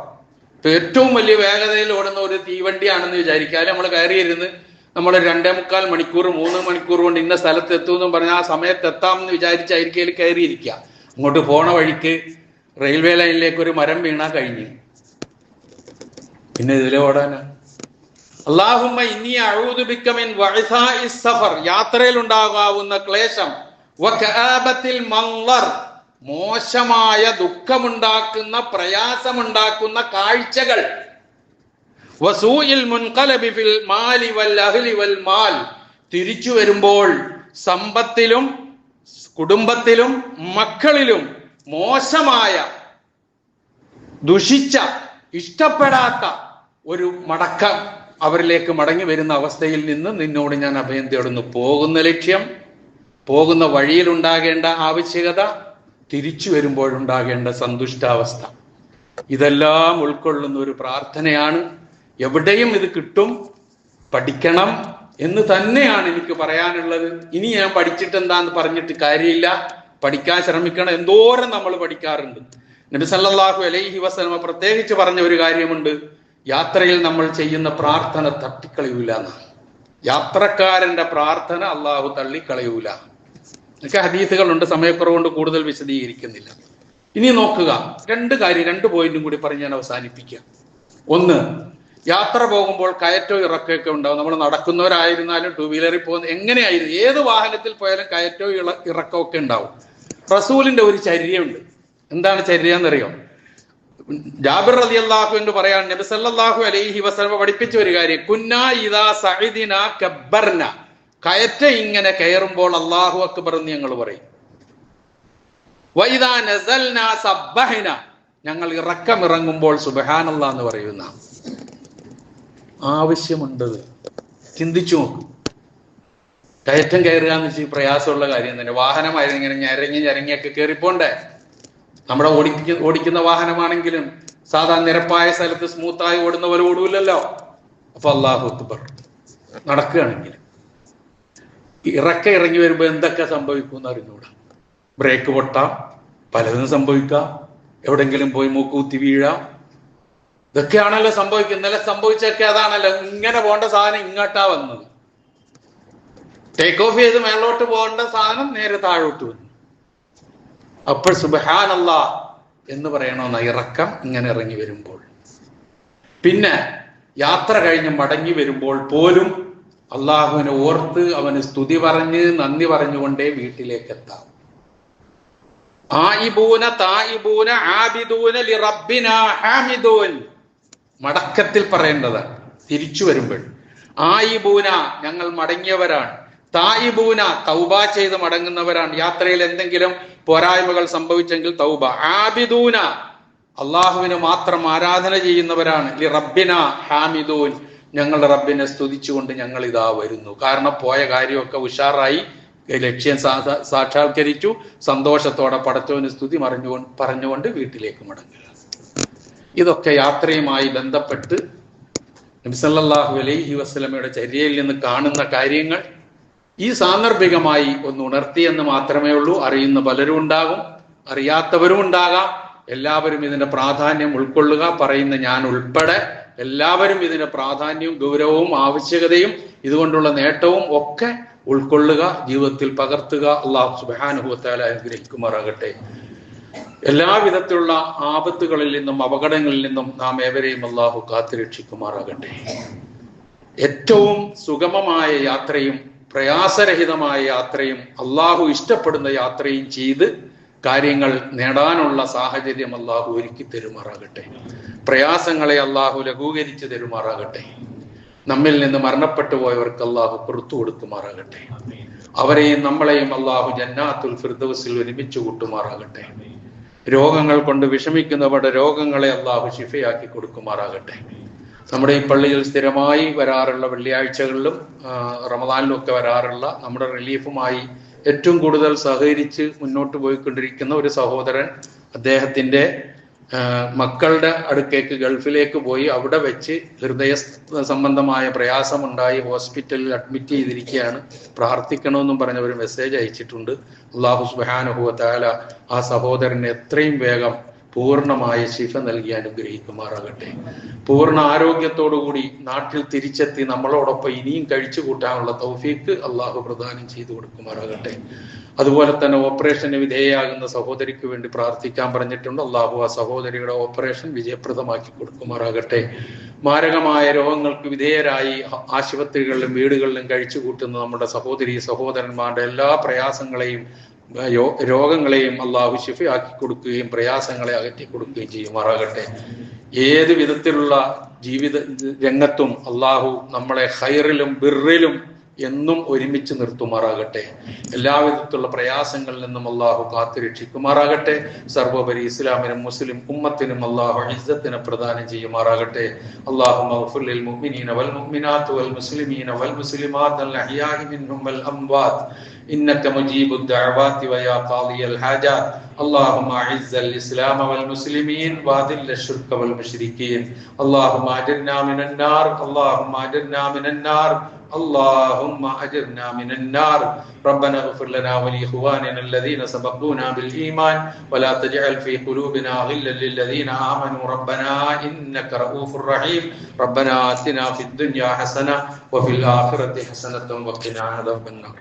ഏറ്റവും വലിയ വേഗതയിൽ ഓടുന്ന ഒരു തീവണ്ടിയാണെന്ന് വിചാരിക്കുക. നമ്മൾ കയറിയിരുന്ന് നമ്മൾ 2.25 മണിക്കൂർ 3 മണിക്കൂർ കൊണ്ട് ഇന്ന സ്ഥലത്ത് എത്തുമെന്നും പറഞ്ഞാൽ ആ സമയത്ത് എത്താമെന്ന് വിചാരിച്ചായിരിക്കും അതിൽ കയറിയിരിക്കുക. അങ്ങോട്ട് പോണ വഴിക്ക് റെയിൽവേ ലൈനിലേക്ക് ഒരു മരം വീണാ കഴിഞ്ഞു, പിന്നെ ഇതിലെ ഓടാനാ. അല്ലാഹുമ്മ ഇന്നി അഊദു ബിക മിൻ വഅസാഇസ് സഫർ, യാത്രയിൽ ഉണ്ടാകാവുന്ന ക്ലേശം, വകആബത്തിൽ മൻദർ, മോശമായ ദുഃഖമുണ്ടാക്കുന്ന പ്രയാസമുണ്ടാക്കുന്ന കാഴ്ചകൾ, വസൂഇൽ മുൻഖലബി ഫിൽ മാലി വൽ അഹ്ലി വൽ മാൽ, തിരിച്ചു വരുമ്പോൾ സമ്പത്തിലും കുടുംബത്തിലും മക്കളിലും മോശമായ, ദുഷിച്ച, ഇഷ്ടപ്പെടാത്ത ഒരു മടക്കം അവരിലേക്ക് മടങ്ങി വരുന്ന അവസ്ഥയിൽ നിന്ന് നിന്നോട് ഞാൻ അഭയം തേടുന്നു. പോകുന്ന ലക്ഷ്യം, പോകുന്ന വഴിയിൽ ഉണ്ടാകേണ്ട ആവശ്യകത, തിരിച്ചു വരുമ്പോഴുണ്ടാകേണ്ട സന്തുഷ്ടാവസ്ഥ, ഇതെല്ലാം ഉൾക്കൊള്ളുന്ന ഒരു പ്രാർത്ഥനയാണ്. എവിടെയും ഇത് കിട്ടും, പഠിക്കണം എന്ന് തന്നെയാണ് എനിക്ക് പറയാനുള്ളത്. ഇനി ഞാൻ പഠിച്ചിട്ട് എന്താന്ന് പറഞ്ഞിട്ട് കാര്യമില്ല, പഠിക്കാൻ ശ്രമിക്കണം. എന്തോരം നമ്മൾ പഠിക്കാറുണ്ട്. നബി സല്ലല്ലാഹു അലൈഹി വസല്ലമ പ്രത്യേകിച്ച് പറഞ്ഞ ഒരു കാര്യമുണ്ട്, യാത്രയിൽ നമ്മൾ ചെയ്യുന്ന പ്രാർത്ഥന തട്ടിക്കളയൂല എന്നാണ്. യാത്രക്കാരന്റെ പ്രാർത്ഥന അള്ളാഹു തള്ളിക്കളയൂല. ഒക്കെ ഹദീസുകളുണ്ട്, സമയക്കുറവുകൊണ്ട് കൂടുതൽ വിശദീകരിക്കുന്നില്ല. ഇനി നോക്കുക, 2 പോയിന്റും കൂടി പറഞ്ഞ് ഞാൻ അവസാനിപ്പിക്കാം. ഒന്ന്, യാത്ര പോകുമ്പോൾ കയറ്റവും ഇറക്കമൊക്കെ ഉണ്ടാവും. നമ്മൾ നടക്കുന്നവരായിരുന്നാലും 2 വീലറിൽ പോകുന്ന എങ്ങനെയായിരുന്നു, ഏത് വാഹനത്തിൽ പോയാലും കയറ്റവും ഇറക്കമൊക്കെ ഉണ്ടാവും. റസൂലിന്റെ ഒരു ചര്യയുണ്ട്. എന്താണ് ചര്യ എന്നറിയോ? ജാബിർ റളിയല്ലാഹു അൻഹു പറയാണ്, നബി സല്ലല്ലാഹു അലൈഹി വസല്ലം പഠിപ്പിച്ച ഒരു കാര്യം, കുന്നാ ഇദാ സഅദിനാ കബ്ബർന, കയറ്റം ഇങ്ങനെ കയറുമ്പോൾ അല്ലാഹു അക്ബർ എന്ന് ഞങ്ങൾ പറയും. വഇദാ നസൽനാ സബ്ബഹന, ഞങ്ങൾ ഇറങ്ങുമ്പോൾ സുബ്ഹാനല്ലാഹ് എന്ന് പറയുന്ന ആവശ്യമുണ്ട്. ചിന്തിച്ചു നോക്കും. കയറ്റം കയറുക എന്ന് വെച്ചാൽ പ്രയാസമുള്ള കാര്യം തന്നെ. വാഹനമായിരുന്നു ഇങ്ങനെ ഞരങ്ങിയൊക്കെ കയറിപ്പോണ്ടേ. നമ്മുടെ ഓടിക്കുന്ന വാഹനമാണെങ്കിലും സാധാരണ നിരപ്പായ സ്ഥലത്ത് സ്മൂത്തായി ഓടുന്നവർ ഓടൂലല്ലോ. അപ്പൊ അല്ലാഹു അക്ബർ. നടക്കുകയാണെങ്കിൽ ഇറങ്ങി വരുമ്പോ എന്തൊക്കെ സംഭവിക്കും എന്ന് അറിഞ്ഞൂടാ. ബ്രേക്ക് പൊട്ടാം, പലതും സംഭവിക്കാം, എവിടെങ്കിലും പോയി മൂക്കുകുത്തി വീഴാം. ഇതൊക്കെയാണല്ലോ സംഭവിക്കുന്നത്. ഇന്നലെ സംഭവിച്ചൊക്കെ അതാണല്ലോ. ഇങ്ങനെ പോകേണ്ട സാധനം ഇങ്ങോട്ടാ വന്നത്. ടേക്ക് ഓഫ് ചെയ്ത് മേലോട്ട് പോകേണ്ട സാധനം നേരെ താഴോട്ട് വന്നു. അപ്പോൾ സുബ്ഹാനല്ലാഹ് എന്ന് പറയണമെന്ന ഇറക്കം ഇങ്ങനെ ഇറങ്ങി വരുമ്പോൾ. പിന്നെ യാത്ര കഴിഞ്ഞ് മടങ്ങി വരുമ്പോൾ പോലും അള്ളാഹുവിനെ ഓർത്ത് അവന് സ്തുതി പറഞ്ഞ് നന്ദി പറഞ്ഞുകൊണ്ടേ വീട്ടിലേക്ക് എത്താം. ആയിബൂന തായിബൂന ആബിദൂന ലിറബ്ബിനാ ഹാമിദൂൻ, മടക്കത്തിൽ പറയേണ്ടതാണ്. തിരിച്ചു വരുമ്പോൾ ആയിബൂന, ഞങ്ങൾ മടങ്ങിയവരാണ്. തായിബൂന, തൗബ ചെയ്ത് മടങ്ങുന്നവരാണ്. യാത്രയിൽ എന്തെങ്കിലും പോരായ്മകൾ സംഭവിച്ചെങ്കിൽ തൗബ. ആബിദൂന, അള്ളാഹുവിന് മാത്രം ആരാധന ചെയ്യുന്നവരാണ്. ലി റബ്ബിന ഹാമിദൂൻ, ഞങ്ങളുടെ റബ്ബിനെ സ്തുതിച്ചുകൊണ്ട് ഞങ്ങൾ ഇതാ വരുന്നു. കാരണം പോയ കാര്യമൊക്കെ ഉഷാറായി, ലക്ഷ്യം സാക്ഷാത്കരിച്ചു. സന്തോഷത്തോടെ പടച്ചവന് സ്തുതി പറഞ്ഞുകൊണ്ട് വീട്ടിലേക്ക് മടങ്ങുക. ഇതൊക്കെ യാത്രയുമായി ബന്ധപ്പെട്ട് നബി സല്ലല്ലാഹു അലൈഹി വസല്ലമയുടെ ചര്യയിൽ നിന്ന് കാണുന്ന കാര്യങ്ങൾ ഈ സാന്ദർഭികമായി ഒന്ന് ഉണർത്തിയെന്ന് മാത്രമേ ഉള്ളൂ. അറിയുന്ന പലരും ഉണ്ടാകും, അറിയാത്തവരും ഉണ്ടാകാം. എല്ലാവരും ഇതിന്റെ പ്രാധാന്യം ഉൾക്കൊള്ളുക. പറയുന്ന ഞാൻ ഉൾപ്പെടെ എല്ലാവരും ഇതിന്റെ പ്രാധാന്യവും ഗൗരവവും ആവശ്യകതയും ഇതുകൊണ്ടുള്ള നേട്ടവും ഒക്കെ ഉൾക്കൊള്ളുക, ജീവിതത്തിൽ പകർത്തുക. അല്ലാഹു സുബ്ഹാനഹു വ തആല അനുഗ്രഹിക്കുമാറാകട്ടെ. എല്ലാവിധത്തിലുള്ള ആപത്തുകളിൽ നിന്നും അപകടങ്ങളിൽ നിന്നും നാം ഏവരെയും അല്ലാഹു കാത്തുരക്ഷിക്കുമാറാകട്ടെ. ഏറ്റവും സുഗമമായ യാത്രയും പ്രയാസരഹിതമായ യാത്രയും അള്ളാഹു ഇഷ്ടപ്പെടുന്ന യാത്രയും ചെയ്ത് കാര്യങ്ങൾ നേടാനുള്ള സാഹചര്യം അള്ളാഹു ഒരുക്കി തരുമാറാകട്ടെ. പ്രയാസങ്ങളെ അള്ളാഹു ലഘൂകരിച്ച് തരുമാറാകട്ടെ. നമ്മിൽ നിന്ന് മരണപ്പെട്ടു പോയവർക്ക് അള്ളാഹു പുറത്തു കൊടുക്കുമാറാകട്ടെ. അവരെയും നമ്മളെയും അള്ളാഹു ജന്നാത്തുൽ ഫിർദൗസിൽ ഒരുമിച്ച് കൂട്ടുമാറാകട്ടെ. രോഗങ്ങൾ കൊണ്ട് വിഷമിക്കുന്നവരുടെ രോഗങ്ങളെ അള്ളാഹു ശിഫയാക്കി കൊടുക്കുമാറാകട്ടെ. നമ്മുടെ ഈ പള്ളിയിൽ സ്ഥിരമായി വരാറുള്ള വെള്ളിയാഴ്ചകളിലും റമദാനിലും ഒക്കെ വരാറുള്ള നമ്മുടെ റിലീഫുമായി ഏറ്റവും കൂടുതൽ സഹകരിച്ച് മുന്നോട്ട് പോയിക്കൊണ്ടിരിക്കുന്ന ഒരു സഹോദരൻ, അദ്ദേഹത്തിന്റെ മക്കളുടെ അടുക്കേക്ക് ഗൾഫിലേക്ക് പോയി അവിടെ വെച്ച് ഹൃദയ സംബന്ധമായ പ്രയാസമുണ്ടായി ഹോസ്പിറ്റലിൽ അഡ്മിറ്റ് ചെയ്തിരിക്കുകയാണ്. പ്രാർത്ഥിക്കണമെന്നും പറഞ്ഞ ഒരു മെസ്സേജ് അയച്ചിട്ടുണ്ട്. അല്ലാഹു സുബ്ഹാനഹു വ തആല ആ സഹോദരന് എത്രയും വേഗം പൂർണ്ണമായ ശിഫ നൽകി അനുഗ്രഹിക്കുമാറാകട്ടെ. പൂർണ്ണ ആരോഗ്യത്തോടുകൂടി നാട്ടിൽ തിരിച്ചെത്തി നമ്മളോടൊപ്പം ഇനിയും കഴിച്ചു കൂട്ടാനുള്ള തൗഫീക്ക് അള്ളാഹു പ്രദാനം ചെയ്തു കൊടുക്കുമാറാകട്ടെ. അതുപോലെ തന്നെ ഓപ്പറേഷന് വിധേയയാകുന്ന സഹോദരിക്ക് വേണ്ടി പ്രാർത്ഥിക്കാൻ പറഞ്ഞിട്ടുണ്ട്. അള്ളാഹു ആ സഹോദരിയുടെ ഓപ്പറേഷൻ വിജയപ്രദമാക്കി കൊടുക്കുമാറാകട്ടെ. മാരകമായ രോഗങ്ങൾക്ക് വിധേയരായി ആശുപത്രികളിലും വീടുകളിലും കഴിച്ചു കൂട്ടുന്ന നമ്മുടെ സഹോദരി സഹോദരന്മാരുടെ എല്ലാ പ്രയാസങ്ങളെയും രോഗങ്ങളെയും അള്ളാഹു ശിഫയാക്കി കൊടുക്കുകയും പ്രയാസങ്ങളെ അകറ്റി കൊടുക്കുകയും ചെയ്യുമാറാകട്ടെ. ഏത് വിധത്തിലുള്ള ജീവിത രംഗത്തും അള്ളാഹു നമ്മളെ ഖൈറിലും ബിർറിലും എന്നും ഒരുമിച്ച് നിർത്തുമാറാകട്ടെ. എല്ലാവിധത്തിലുള്ള പ്രയാസങ്ങളിൽ നിന്നും അള്ളാഹു കാത്തുരക്ഷിക്കുമാറാകട്ടെ. സർവോപരി ഇസ്ലാമിനും മുസ്ലിം ഉമ്മത്തിനും അള്ളാഹു ഇസ്സത്തിനെ പ്രദാനം ചെയ്യുമാറാകട്ടെ. അല്ലാഹുമ്മ ഗ്ഫിർ ലിൽ മുഅ്മിനീന വൽ മുഅ്മിനാത്ത് വൽ മുസ്ലിമീന വൽ മുസ്ലിമാത്ത് അൽ അഹ്യാഇ മിൻഹും വൽ അംവാത്ത് إنك مجيب الدعوات ويا قاضي الحاجات اللهم أعز الإسلام والمسلمين وأذل الشرك والمشركين اللهم أجرنا من النار اللهم أجرنا من النار اللهم أجرنا من النار ربنا اغفر لنا ولإخواننا الذين سبقونا بالإيمان ولا تجعل في قلوبنا غلا للذين آمنوا ربنا إنك رؤوف رحيم ربنا آتنا في الدنيا حسنة وفي الآخرة حسنة وقنا عذاب النار.